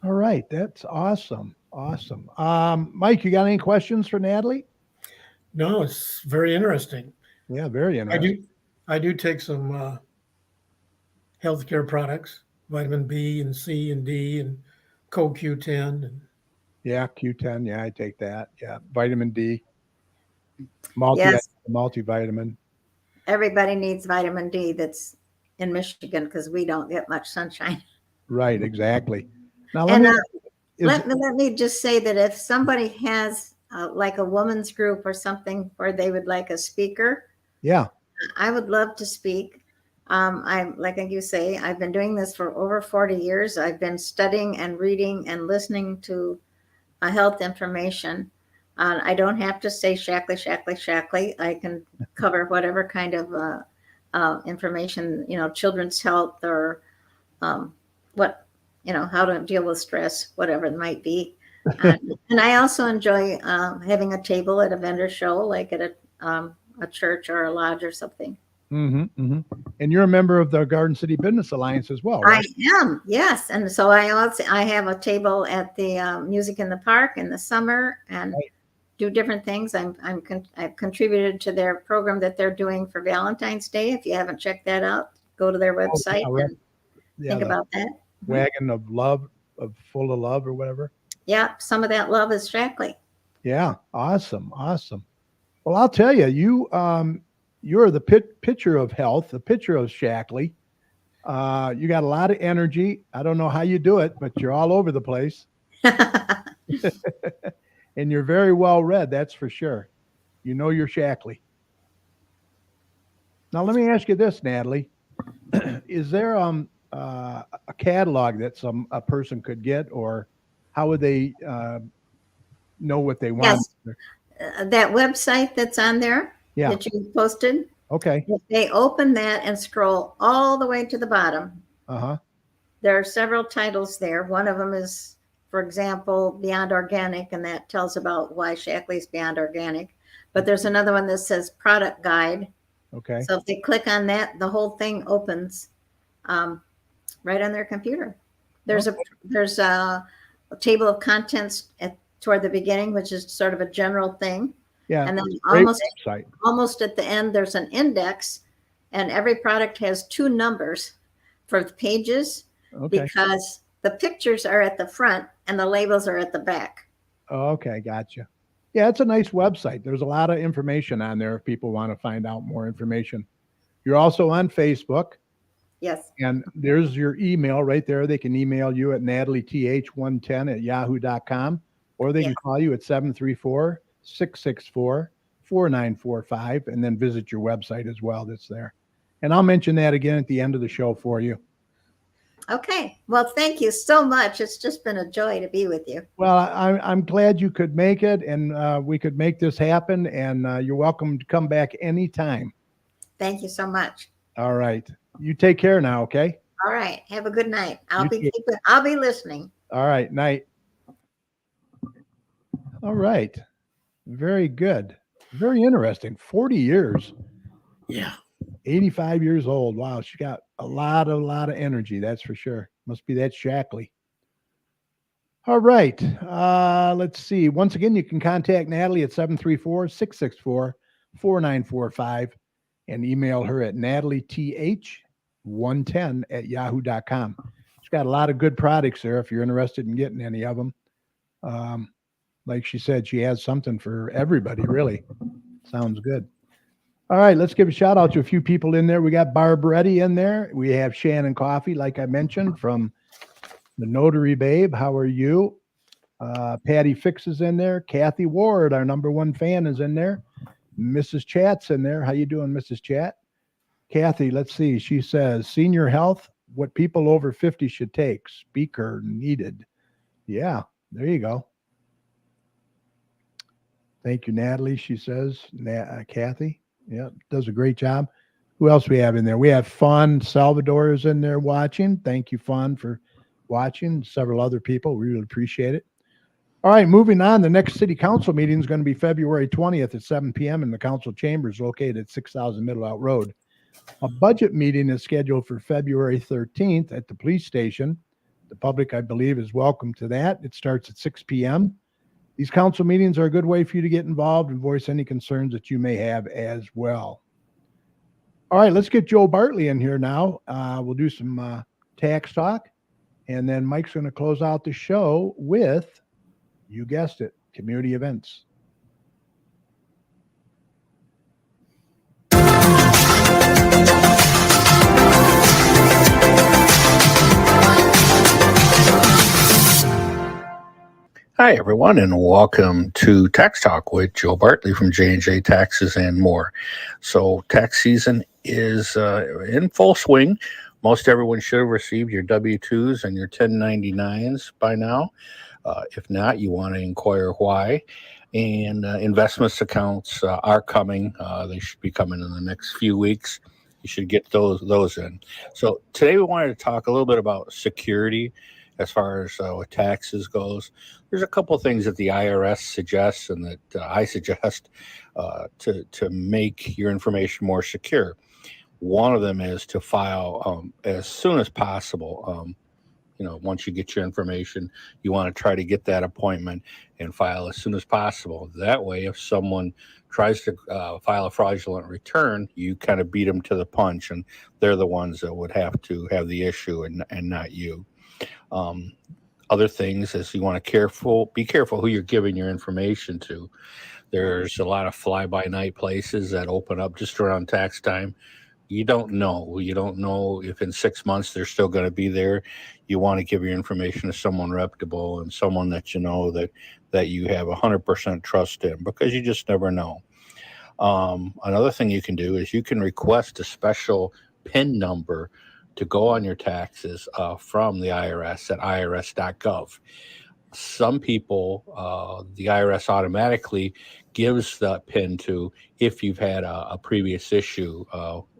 All right. That's awesome. Mike, you got any questions for Natalie? No, it's very interesting. Yeah, very interesting. I do take some healthcare products, vitamin B and C and D and CoQ10. And yeah, Q10. Yeah, I take that. Yeah, vitamin D. Multivitamin. Everybody needs vitamin D that's in Michigan because we don't get much sunshine. Right, exactly. Now, let me just say that if somebody has like a woman's group or something where they would like a speaker, I would love to speak. I'm like you say, I've been doing this for over 40 years. I've been studying and reading and listening to health information. I don't have to say Shaklee. I can cover whatever kind of information, children's health or how to deal with stress, whatever it might be. And I also enjoy having a table at a vendor show, like at a church or a lodge or something. Mm-hmm, mm-hmm. And you're a member of the Garden City Business Alliance as well, right? I am, yes. And so I have a table at the Music in the Park in the summer and do different things. I've contributed to their program that they're doing for Valentine's Day. If you haven't checked that out, go to their website and think about that. Wagon of love, full of love or whatever. Yeah, some of that love is Shaklee. Yeah, awesome. Well, I'll tell you, you're the picture of health, the picture of Shaklee. You got a lot of energy. I don't know how you do it, but you're all over the place. And you're very well read, that's for sure. You know your Shaklee. Now, let me ask you this, Natalie. Is there a catalog that a person could get, or how would they know what they want? Yes. That website that's on there Yeah. that you posted, Okay. if they open that and scroll all the way to the bottom, Uh-huh. there are several titles there. One of them is, for example, Beyond Organic, and that tells about why Shaklee is Beyond Organic. But there's another one that says Product Guide. Okay. So if they click on that, the whole thing opens right on their computer. There's a table of contents toward the beginning, which is sort of a general thing. Yeah. And then Great website. almost at the end, there's an index, and every product has 2 numbers for the pages, Okay. because the pictures are at the front and the labels are at the back. Okay, gotcha. Yeah, it's a nice website. There's a lot of information on there if people want to find out more information. You're also on Facebook, Yes. and there's your email right there. They can email you at natalieth110@yahoo.com, or they can call you at 734-664-4945, and then visit your website as well. That's there. And I'll mention that again at the end of the show for you. Okay. Well, thank you so much. It's just been a joy to be with you. Well, I'm glad you could make it, and we could make this happen, and you're welcome to come back anytime. Thank you so much. All right. You take care now, okay? All right. Have a good night. I'll You be listening. All right. Night. All right. Very good. Very interesting. 40 years. Yeah. 85 years old. Wow. She got a lot of energy. That's for sure. Must be that Shaklee. All right. Let's see. Once again, you can contact Natalie at 734-664-4945 and email her at natalieth110@yahoo.com. She's got a lot of good products there if you're interested in getting any of them. Like she said, she has something for everybody, really. Sounds good. All right, let's give a shout out to a few people in there. We got Barb Reddy in there. We have Shannon Coffee, like I mentioned, from the Notary Babe. How are you? Patty Fix is in there. Kathy Ward, our #1 fan, is in there. Mrs. Chat's in there. How you doing, Mrs. Chat? Kathy, let's see. She says, senior health, what people over 50 should take. Speaker needed. Yeah, there you go. Thank you, Natalie, she says. Kathy. Yeah, does a great job. Who else we have in there? We have Fun. Salvador is in there watching. Thank you, Fun, for watching. Several other people. We really appreciate it. All right, moving on. The next city council meeting is going to be February 20th at 7 p.m. in the council chambers located at 6,000 Middle Out Road. A budget meeting is scheduled for February 13th at the police station. The public, I believe, is welcome to that. It starts at 6 p.m. These council meetings are a good way for you to get involved and voice any concerns that you may have as well. All right, let's get Joe Bartley in here now. We'll do some tax talk, and then Mike's going to close out the show with, you guessed it, community events. Hi, everyone, and welcome to Tax Talk with Joe Bartley from J&J Taxes and More. So tax season is in full swing. Most everyone should have received your W-2s and your 1099s by now. If not, you want to inquire why. And investments accounts are coming. They should be coming in the next few weeks. You should get those in. So today we wanted to talk a little bit about security as far as what taxes goes. There's a couple of things that the IRS suggests and that I suggest to make your information more secure. One of them is to file as soon as possible. Once you get your information, you want to try to get that appointment and file as soon as possible. That way, if someone tries to file a fraudulent return, you kind of beat them to the punch, and they're the ones that would have to have the issue and not you. Other things is you want to be careful who you're giving your information to. There's a lot of fly-by-night places that open up just around tax time. You don't know if in 6 months they're still going to be there. You want to give your information to someone reputable and someone that you know that you have 100% trust in, because you just never know. Another thing you can do is you can request a special PIN number to go on your taxes from the IRS at irs.gov. Some people, the IRS automatically gives the PIN to if you've had a previous issue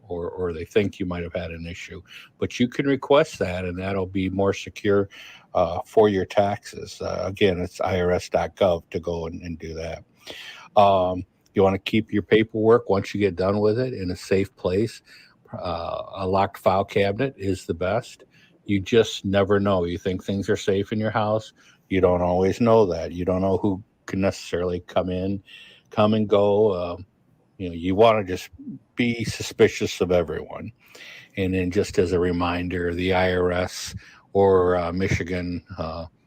or they think you might have had an issue. But you can request that, and that'll be more secure for your taxes. Again, it's irs.gov to go and do that. You want to keep your paperwork once you get done with it in a safe place. A locked file cabinet is the best. You just never know. You think things are safe in your house. You don't always know that. You don't know who can necessarily come and go. You want to just be suspicious of everyone. And then just as a reminder, the IRS or Michigan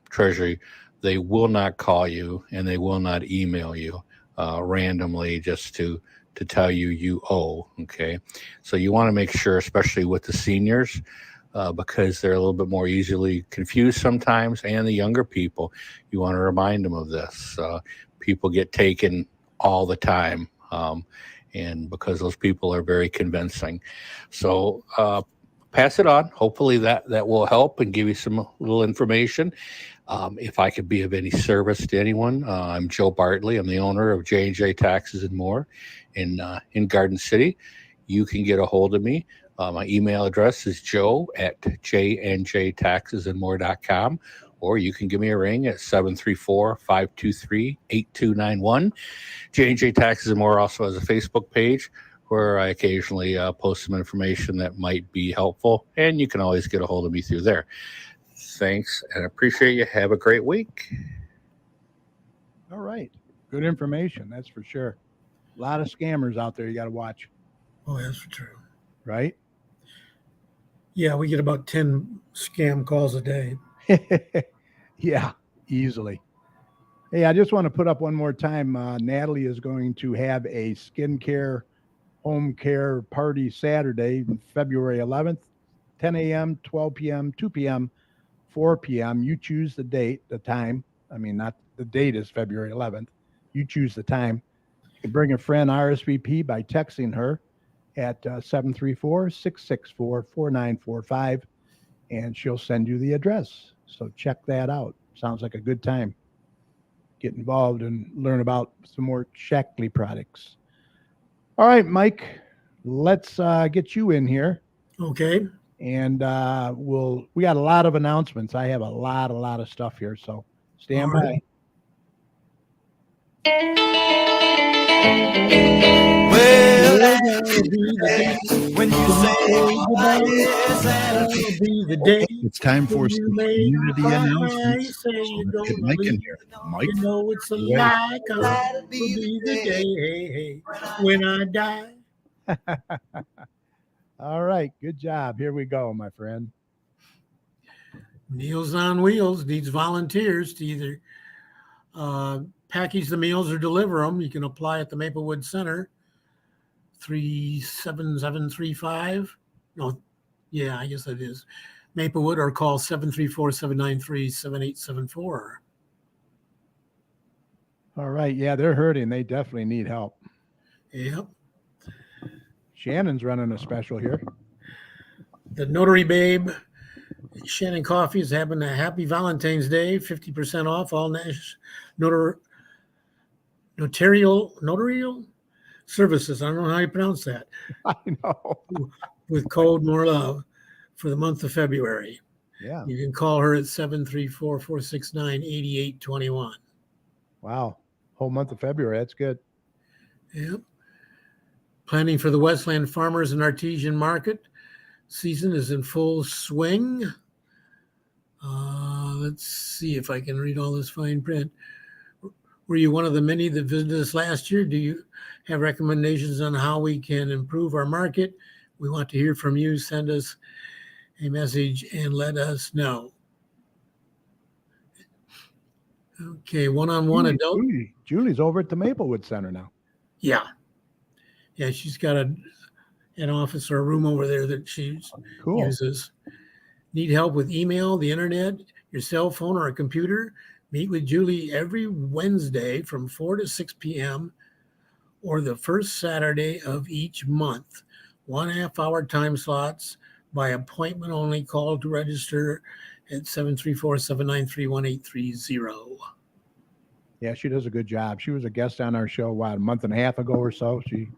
Treasury, they will not call you and they will not email you randomly just to tell you owe. Okay. So you want to make sure, especially with the seniors, because they're a little bit more easily confused sometimes, and the younger people, you want to remind them of this. People get taken all the time, and because those people are very convincing. So pass it on. Hopefully that will help and give you some little information. If I could be of any service to anyone, I'm Joe Bartley. I'm the owner of J&J Taxes and More in Garden City. You can get a hold of me. My email address is joe@jnjtaxesandmore.com, or you can give me a ring at 734-523-8291. J&J Taxes and More also has a Facebook page where I occasionally post some information that might be helpful, and you can always get a hold of me through there. Thanks, and I appreciate you. Have a great week. All right. Good information, that's for sure. A lot of scammers out there you got to watch. Oh, that's for true. Right? Yeah, we get about 10 scam calls a day. Yeah, easily. Hey, I just want to put up one more time. Natalie is going to have a skincare, home care party Saturday, February 11th, 10 a.m., 12 p.m., 2 p.m., 4 p.m. You choose the date, the time. I mean, not the date is February 11th. You choose the time. You can bring a friend, RSVP, by texting her at 734-664-4945, and she'll send you the address. So check that out. Sounds like a good time. Get involved and learn about some more Shaklee products. All right, Mike, let's get you in here. Okay. And we got a lot of announcements. I have a lot of stuff here, so stand by. Well, when you say goodbye, yes, that'll be the day. It's time for some community announcements. So let's get Mike in here. Mike, You know it's a lie, 'cause it'll be the day when I die. All right, good job. Here we go, my friend. Meals on Wheels needs volunteers to either package the meals or deliver them. You can apply at the Maplewood Center, 37735. No, yeah, I guess that is Maplewood, or call 734-793-7874. All right, yeah, they're hurting. They definitely need help. Yep. Shannon's running a special here. The Notary Babe, Shannon Coffee, is having a happy Valentine's Day, 50% off all notarial services. I don't know how you pronounce that. I know. With code More Love for the month of February. Yeah. You can call her at 734-469-8821. Wow. Whole month of February. That's good. Yep. Planning for the Westland Farmers and Artesian Market season is in full swing. Let's see if I can read all this fine print. Were you one of the many that visited us last year? Do you have recommendations on how we can improve our market? We want to hear from you. Send us a message and let us know. Okay, one-on-one adult. Julie's over at the Maplewood Center now. Yeah. Yeah, she's got an office or a room over there that she uses. Need help with email, the internet, your cell phone, or a computer? Meet with Julie every Wednesday from 4 to 6 p.m. or the first Saturday of each month. 1.5 hour time slots by appointment only. Call to register at 734-793-1830. Yeah, she does a good job. She was a guest on our show, a month and a half ago or so. She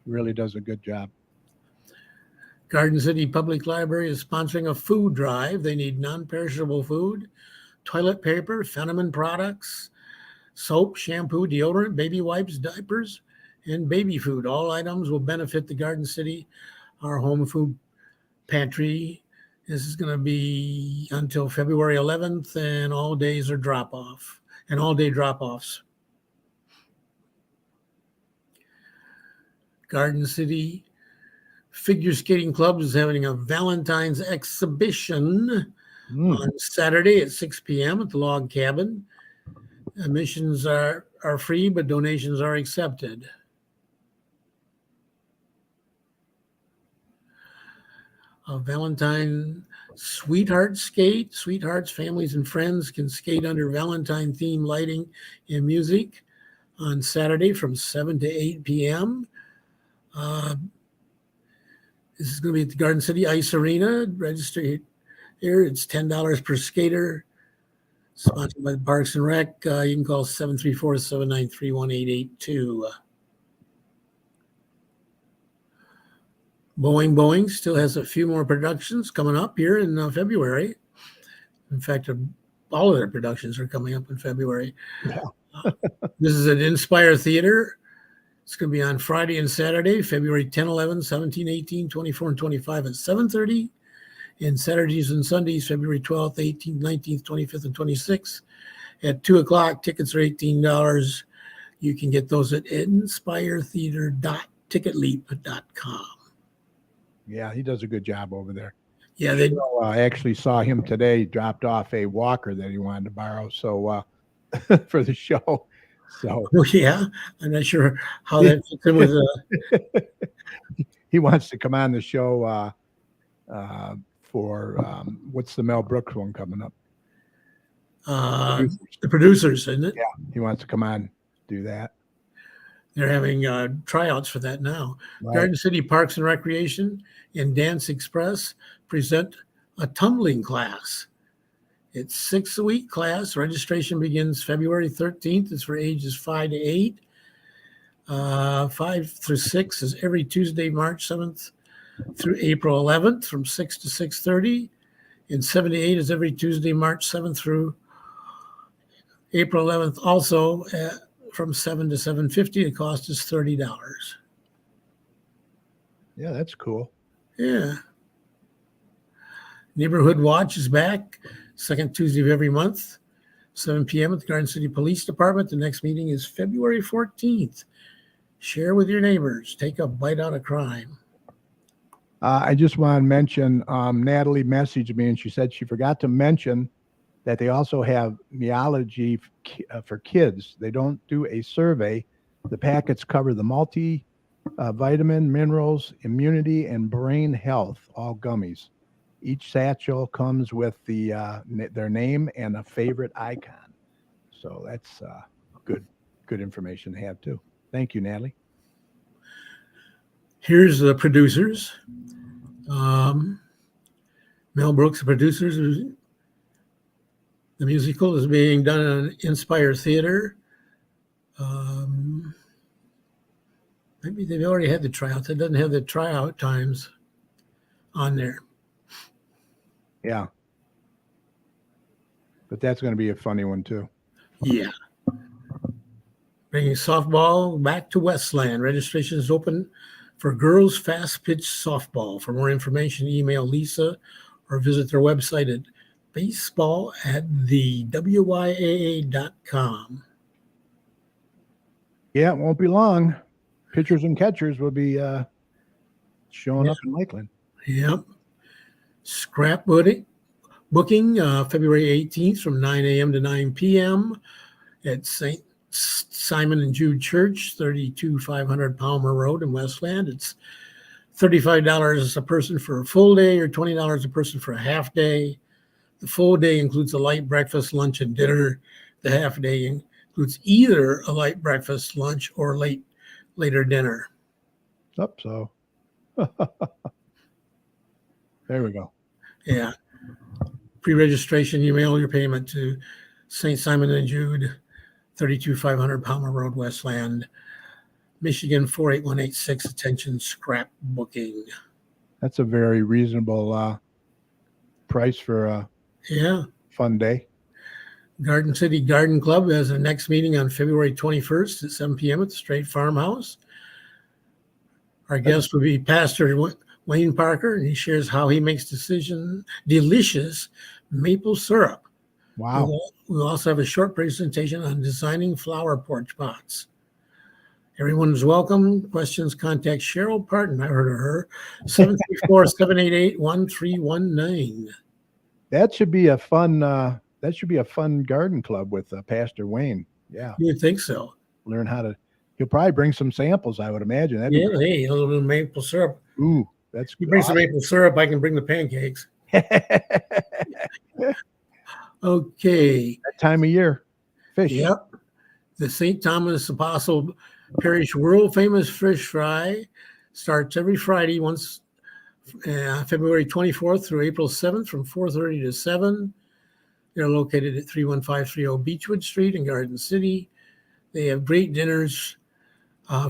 really does a good job. Garden City Public Library is sponsoring a food drive. They need non-perishable food, toilet paper, Fenneman products, soap, shampoo, deodorant, baby wipes, diapers, and baby food. All items will benefit the Garden City, our home food pantry. This is going to be until February 11th, and all days are drop-off, and all-day drop-offs. Garden City Figure Skating Club is having a Valentine's exhibition on Saturday at 6 p.m. at the Log Cabin. Admissions are free, but donations are accepted. A Valentine Sweetheart Skate. Sweethearts, families, and friends can skate under Valentine theme lighting and music on Saturday from 7 to 8 p.m. This is going to be at the Garden City Ice Arena. Register here. It's $10 per skater. Sponsored by the Parks and Rec. You can call 734-793-1882. Boeing still has a few more productions coming up here in February. In fact, all of their productions are coming up in February. Yeah. This is at Inspire Theater. It's going to be on Friday and Saturday, February 10, 11, 17, 18, 24, and 25 at 7:30. And Saturdays and Sundays, February 12th, 18th, 19th, 25th, and 26th at 2 o'clock. Tickets are $18. You can get those at inspiretheater.ticketleap.com. Yeah, he does a good job over there. Yeah, I actually saw him today. Dropped off a walker that he wanted to borrow. So for the show. So yeah, I'm not sure how that fits in with. He wants to come on the show for what's the Mel Brooks one coming up? The producers, isn't it? Yeah, he wants to come on, do that. They're having tryouts for that now. Right. Garden City Parks and Recreation and Dance Express present a tumbling class. It's 6-week class. Registration begins February 13th. It's for ages 5 to 8. 5 through 6 is every Tuesday, March 7th through April 11th from 6 to 6:30. And 7 to 8 is every Tuesday, March 7th through April 11th, also from 7 to 7:50. The cost is $30. Yeah, that's cool. Yeah. Neighborhood Watch is back, second Tuesday of every month, 7 p.m. at the Garden City Police Department. The next meeting is February 14th. Share with your neighbors. Take a bite out of crime. I just want to mention, Natalie messaged me and she said she forgot to mention that they also have Meology for kids. They don't do a survey. The packets cover the vitamin, minerals, immunity, and brain health, all gummies. Each satchel comes with their name and a favorite icon. So that's good information to have too. Thank you, Natalie. Here's the producers. Mel Brooks, the producers. The musical is being done at Inspire Theater. Maybe they've already had the tryouts. It doesn't have the tryout times on there. Yeah. But that's going to be a funny one too. Yeah. Bringing softball back to Westland. Registration is open for girls fast pitch softball. For more information, email Lisa or visit their website at baseball@thewyaa.com. Yeah, it won't be long. Pitchers and catchers will be showing up in Lakeland. Yep. Scrap booking February 18th from 9 a.m. to 9 p.m. at St. Simon and Jude Church, 32500 Palmer Road in Westland. It's $35 a person for a full day or $20 a person for a half day. The full day includes a light breakfast, lunch, and dinner. The half day includes either a light breakfast, lunch, or later dinner. So There we go. Yeah. Pre-registration, you mail your payment to St. Simon and Jude, 32500 Palmer Road, Westland, Michigan 48186. Attention, scrap booking. That's a very reasonable price for a fun day. Garden City Garden Club has their next meeting on February 21st at 7 p.m. at the Straight Farmhouse. Our guest will be Pastor Wayne Parker, and he shares how he makes delicious maple syrup. Wow. We'll also have a short presentation on designing flower porch pots. Everyone is welcome. Questions, contact Cheryl Parton. I heard of her. 734-788-1319. That should be a fun garden club with Pastor Wayne. Yeah. You would think so. Learn how to. He'll probably bring some samples, I would imagine. Hey, a little bit of maple syrup. Ooh, that's good. You bring some maple syrup, I can bring the pancakes. Okay. That time of year. Fish. Yep. The St. Thomas Apostle Parish world famous fish fry starts every Friday, February 24th through April 7th from 4:30 to 7. They're located at 31530 Beechwood Street in Garden City. They have great dinners,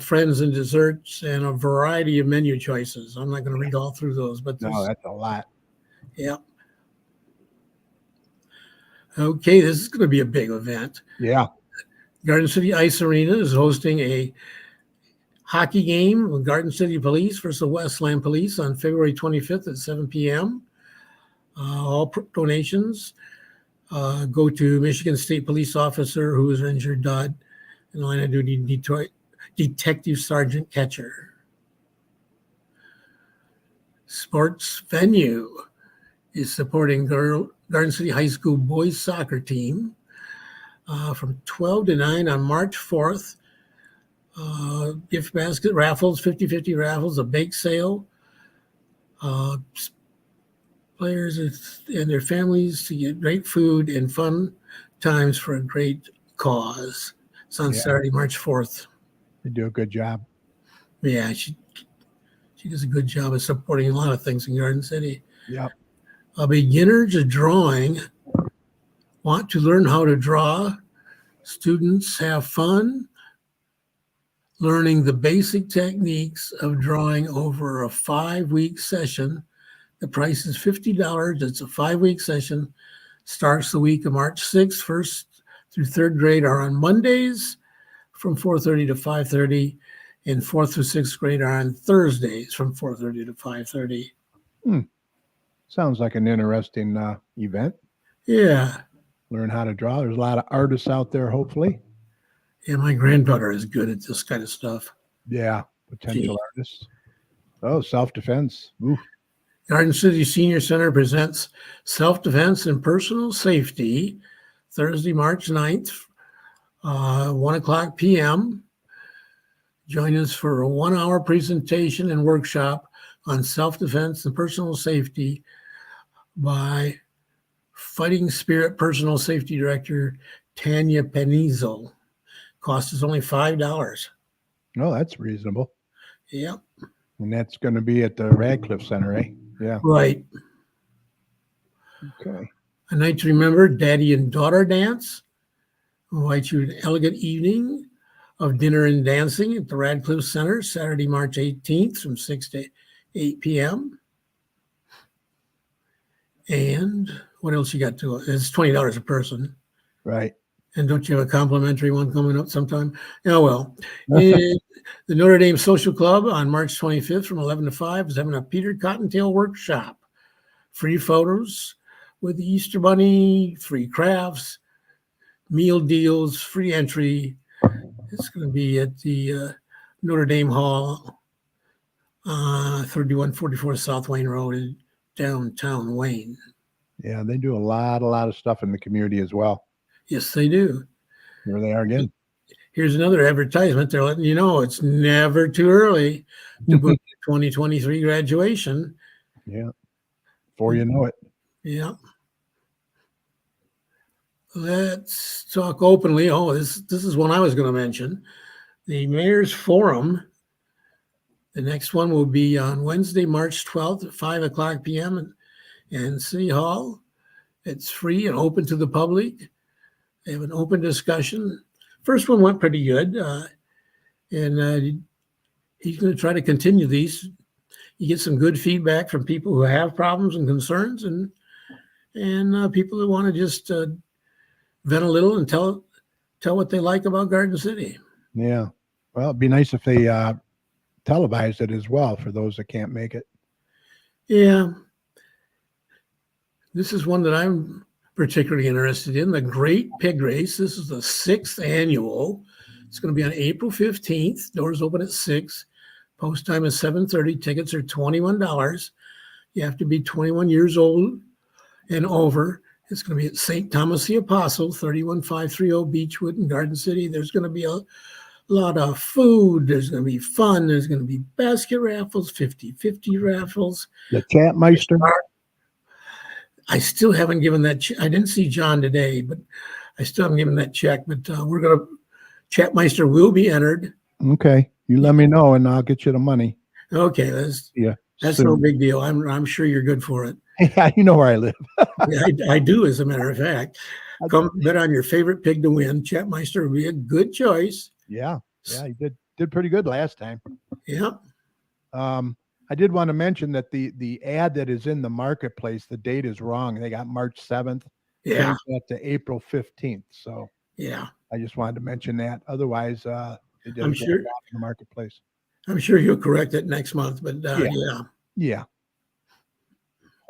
friends and desserts, and a variety of menu choices. I'm not going to read all through those, but no, that's a lot. Yeah. Okay, this is going to be a big event. Yeah. Garden City Ice Arena is hosting a hockey game with Garden City Police versus Westland Police on February 25th at 7 p.m. All donations go to Michigan State Police officer who was injured, died in line of duty, Detroit Detective Sergeant Ketcher. Sports venue is supporting Garden City High School boys soccer team from 12 to 9 on March 4th. Gift basket raffles, 50-50 raffles, a bake sale. Players and their families to get great food and fun times for a great cause. It's on Saturday, March 4th. They do a good job. Yeah, she does a good job of supporting a lot of things in Garden City. Yep. A beginner to drawing. Want to learn how to draw? Students have fun learning the basic techniques of drawing over a 5-week session. The price is $50. It's a 5-week session. Starts the week of March 6th. First through third grade are on Mondays from 4:30 to 5:30, and fourth through sixth grade are on Thursdays from 4:30 to 5:30. Sounds like an interesting event. Yeah. Learn how to draw. There's a lot of artists out there, hopefully. Yeah, my granddaughter is good at this kind of stuff. Yeah, potential artists. Oh, self-defense. Ooh. Garden City Senior Center presents Self-Defense and Personal Safety, Thursday, March 9th, 1 o'clock p.m. Join us for a 1-hour presentation and workshop on self-defense and personal safety by Fighting Spirit Personal Safety Director Tanya Penizel. Cost is only $5. Oh, that's reasonable. Yep. And that's going to be at the Radcliffe Center, eh? Yeah. Right. Okay. A night to remember, Daddy and Daughter Dance. Invite you to an elegant evening of dinner and dancing at the Radcliffe Center, Saturday, March 18th from 6 to 8 p.m. And what else you got to it? It's $20 a person. Right. And don't you have a complimentary one coming up sometime? Oh, well. And the Notre Dame Social Club on March 25th from 11 to 5 is having a Peter Cottontail workshop. Free photos with the Easter Bunny, free crafts, meal deals, free entry. It's going to be at the Notre Dame Hall, 3144 South Wayne Road in downtown Wayne. Yeah, they do a lot of stuff in the community as well. Yes, they do. Here they are again. Here's another advertisement. They're letting you know it's never too early to book your 2023 graduation. Yeah. Before you know it. Yeah. Let's talk openly. Oh, this is one I was going to mention. The Mayor's Forum The next one will be on Wednesday, March 12th at 5 o'clock p.m. in City Hall. It's free and open to the public. They have an open discussion. First one went pretty good. And he's going to try to continue these. You get some good feedback from people who have problems and concerns, and people that want to just vent a little and tell what they like about Garden City. Yeah. Well, it'd be nice if they televised it as well for those that can't make it. Yeah. This is one that I'm particularly interested in, the Great Pig Race. This is the 6th annual. It's going to be on April 15th. Doors open at 6. Post time is 7:30. Tickets are $21. You have to be 21 years old and over. It's going to be at St. Thomas the Apostle, 31530 Beechwood in Garden City. There's going to be a lot of food. There's going to be fun. There's going to be basket raffles, 50-50 raffles. The Chatmeister. I still haven't given that. I didn't see John today, but I still haven't given that check. But we're going to, Chatmeister will be entered. Okay. You let me know and I'll get you the money. Okay. That's no big deal. I'm sure you're good for it. Yeah, you know where I live. Yeah, I do, as a matter of fact. Come bet on your favorite pig to win. Chatmeister would be a good choice. Yeah. Yeah, you did pretty good last time. Yeah. I did want to mention that the ad that is in the marketplace, the date is wrong. They got March 7th. Yeah. Up to April 15th. So yeah, I just wanted to mention that. Otherwise, I'm sure in the marketplace. I'm sure you'll correct it next month. But yeah.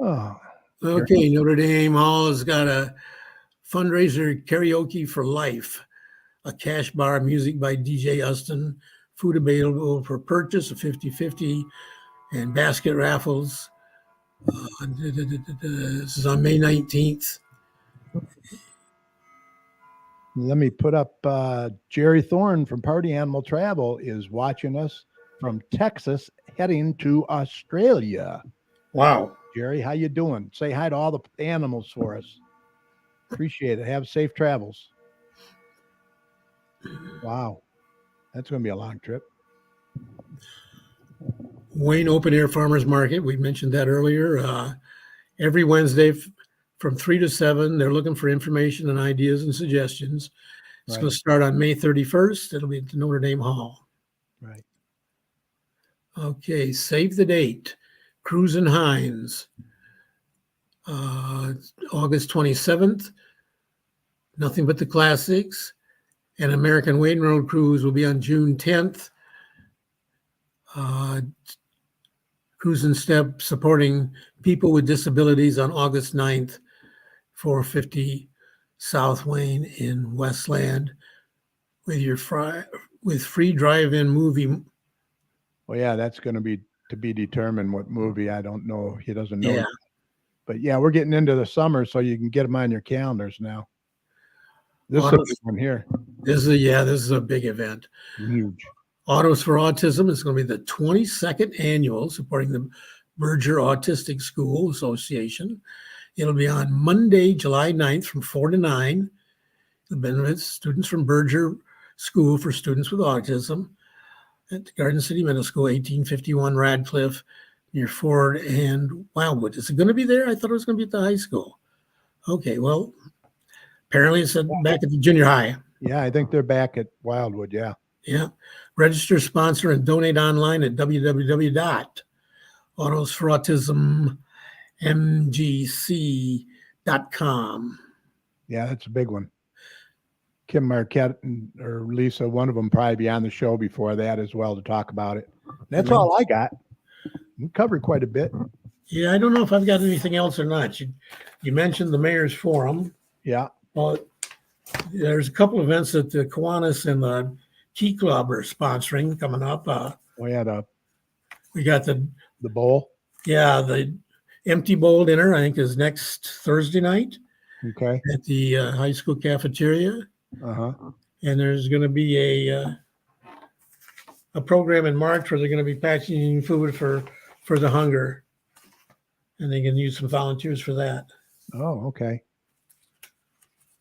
Oh. Okay. Notre Dame Hall has got a fundraiser, Karaoke for Life, a cash bar, music by DJ Uston, food available for purchase, a 50-50, and basket raffles. This is on May 19th. Let me put up Jerry Thorne from Party Animal Travel is watching us from Texas heading to Australia. Wow. Jerry, how you doing? Say hi to all the animals for us. Appreciate it. Have safe travels. Wow. That's going to be a long trip. Wayne Open Air Farmers Market. We mentioned that earlier. Every Wednesday from 3 to 7, they're looking for information and ideas and suggestions. It's going to start on May 31st. It'll be at the Notre Dame Hall. Right. Okay, save the date. Cruise and Hines, August 27th. Nothing But the Classics. And American Wayne Road Cruise will be on June 10th. Cruise and Step supporting people with disabilities on August 9th, 450 South Wayne in Westland with free drive-in movie. Well, yeah, that's going to be determined what movie. I don't know. He doesn't know. Yeah. But yeah, we're getting into the summer, so you can get them on your calendars now. This is a big one here. This is a big event. Huge. Autos for Autism is going to be the 22nd annual, supporting the Berger Autistic School Association. It'll be on Monday, July 9th from 4 to 9. The benefits students from Berger School for Students with Autism at the Garden City Middle School, 1851 Radcliffe, near Ford and Wildwood. Is it going to be there? I thought it was going to be at the high school. Okay, well, apparently it's back at the junior high. Yeah, I think they're back at Wildwood, yeah. Yeah. Register, sponsor, and donate online at www.autosforautismmgc.com. Yeah, that's a big one. Kim Marquette or Lisa, one of them probably be on the show before that as well to talk about it. That's all I got. We covered quite a bit. Yeah, I don't know if I've got anything else or not. You mentioned the Mayor's Forum. Yeah. Well, there's a couple events that the Kiwanis and the Key Club are sponsoring coming up. We got the bowl. Yeah, the Empty Bowl dinner, I think, is next Thursday night. Okay. At the high school cafeteria. Uh-huh. And there's going to be a program in March where they're going to be packaging food for the hunger. And they can use some volunteers for that. Oh, okay.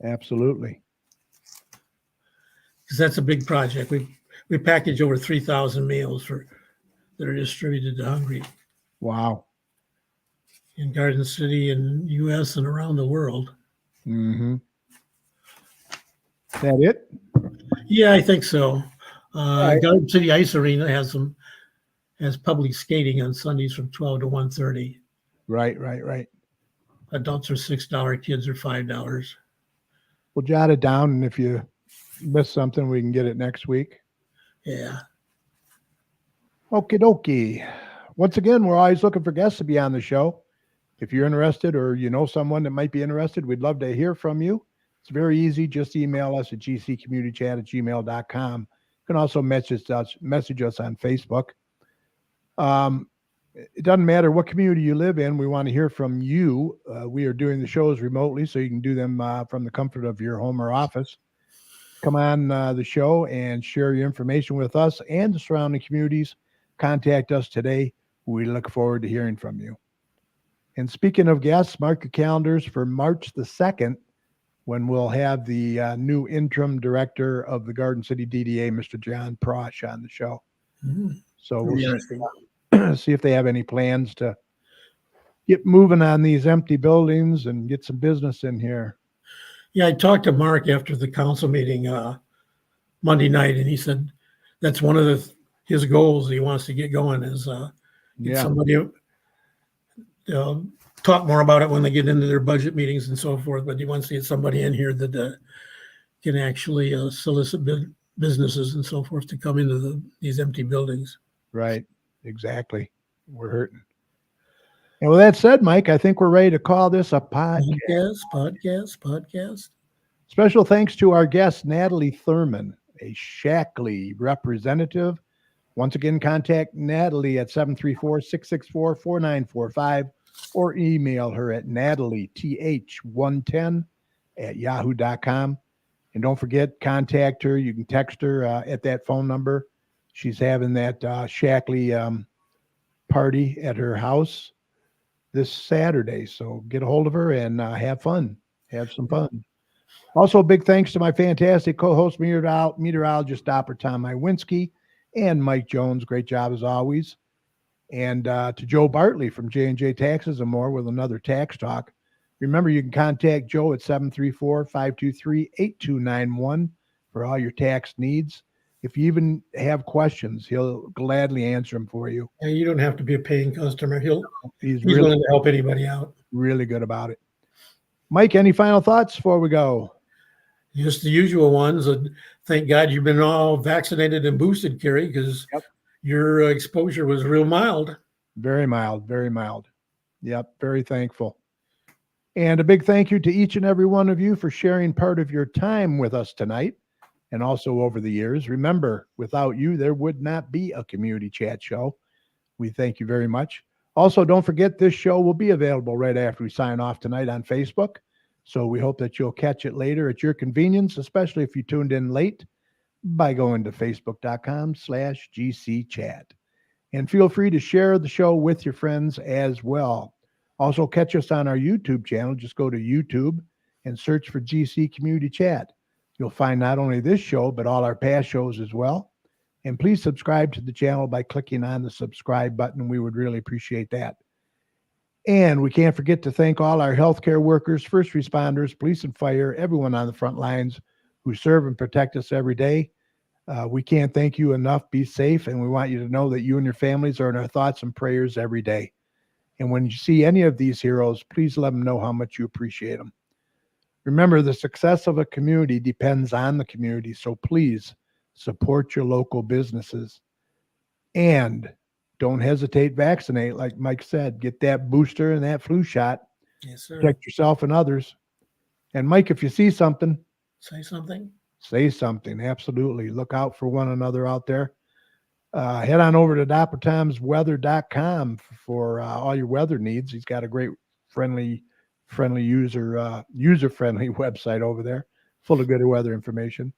Absolutely. Because that's a big project. We package over 3,000 meals for that are distributed to hungry Wow. in Garden City and U.S. and around the world. Mm-hmm. That it? Yeah, I think so. Right. Garden City Ice Arena has public skating on Sundays from 12 to 1:30. Right. Adults are $6, kids are $5. We'll jot it down, and if you miss something, we can get it next week. Yeah. Okie dokie. Once again, we're always looking for guests to be on the show. If you're interested or you know someone that might be interested, we'd love to hear from you. It's very easy. Just email us at gccommunitychat@gmail.com. You can also message us on Facebook. It doesn't matter what community you live in. We want to hear from you. We are doing the shows remotely, so you can do them from the comfort of your home or office. Come on the show and share your information with us and the surrounding communities. Contact us today. We look forward to hearing from you. And speaking of guests, mark the calendars for March the 2nd, when we'll have the new interim director of the Garden City DDA, Mr. John Prosh, on the show. Mm-hmm. So we'll see if they have any plans to get moving on these empty buildings and get some business in here. Yeah, I talked to Mark after the council meeting Monday night, and he said that's one of his goals he wants to get going is get somebody talk more about it when they get into their budget meetings and so forth. But he wants to get somebody in here that can actually solicit businesses and so forth to come into these empty buildings. Right, exactly. We're hurting. And with that said, Mike, I think we're ready to call this a podcast. Podcast. Special thanks to our guest, Natalie Thurmond, a Shaklee representative. Once again, contact Natalie at 734-664-4945 or email her at natalieth110@yahoo.com. And don't forget, contact her. You can text her at that phone number. She's having that Shaklee party at her house this Saturday. So get a hold of her and have fun. Have some fun. Also, big thanks to my fantastic co-host, meteorologist Dr. Tom Iwinski, and Mike Jones. Great job as always. And to Joe Bartley from J&J Taxes and More with another tax talk. Remember, you can contact Joe at 734-523-8291 for all your tax needs. If you even have questions, he'll gladly answer them for you. And you don't have to be a paying customer. He's really, willing to help anybody out. Really good about it. Mike, any final thoughts before we go? Just the usual ones. Thank God you've been all vaccinated and boosted, Kerry, because your exposure was real mild. Very mild, very mild. Yep, very thankful. And a big thank you to each and every one of you for sharing part of your time with us tonight and also over the years. Remember, without you, there would not be a community chat show. We thank you very much. Also, don't forget this show will be available right after we sign off tonight on Facebook. So we hope that you'll catch it later at your convenience, especially if you tuned in late, by going to facebook.com/GCChat. And feel free to share the show with your friends as well. Also, catch us on our YouTube channel. Just go to YouTube and search for GC Community Chat. You'll find not only this show, but all our past shows as well. And please subscribe to the channel by clicking on the subscribe button. We would really appreciate that. And we can't forget to thank all our healthcare workers, first responders, police and fire, everyone on the front lines who serve and protect us every day. We can't thank you enough. Be safe. And we want you to know that you and your families are in our thoughts and prayers every day. And when you see any of these heroes, please let them know how much you appreciate them. Remember, the success of a community depends on the community. So please support your local businesses. And don't hesitate, vaccinate. Like Mike said, get that booster and that flu shot. Yes, sir. Protect yourself and others. And Mike, if you see something, say something. Say something. Absolutely. Look out for one another out there. Head on over to DrTomsWeather.com for all your weather needs. He's got a great, friendly user-friendly website over there, full of good weather information.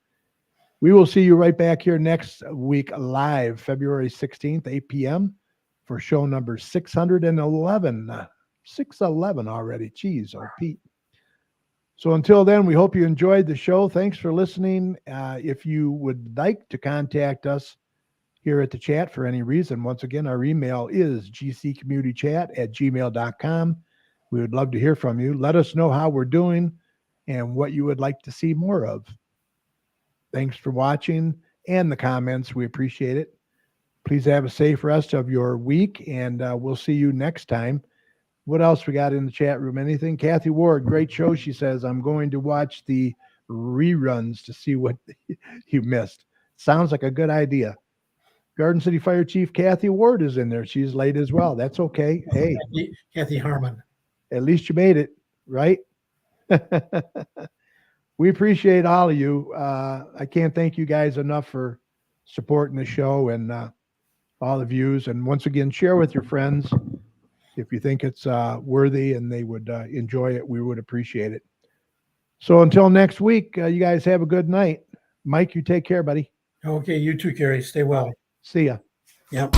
We will see you right back here next week live, February 16th, 8 p.m. for show number 611. 611 already. Jeez, oh, Pete. So until then, we hope you enjoyed the show. Thanks for listening. If you would like to contact us, here at the chat for any reason, once again, our email is gcommunitychat@gmail.com. We would love to hear from you. Let us know how we're doing and what you would like to see more of. Thanks for watching and the comments. We appreciate it. Please have a safe rest of your week, and we'll see you next time. What else we got in the chat room? Anything? Kathy Ward, great show. She says, I'm going to watch the reruns to see what you missed. Sounds like a good idea. Garden City Fire Chief Kathy Ward is in there. She's late as well. That's okay. Hey, Kathy Harmon. At least you made it, right? We appreciate all of you. I can't thank you guys enough for supporting the show and all the views. And once again, share with your friends if you think it's worthy and they would enjoy it. We would appreciate it. So until next week, you guys have a good night. Mike, you take care, buddy. Okay, you too, Gary. Stay well. See ya. Yep.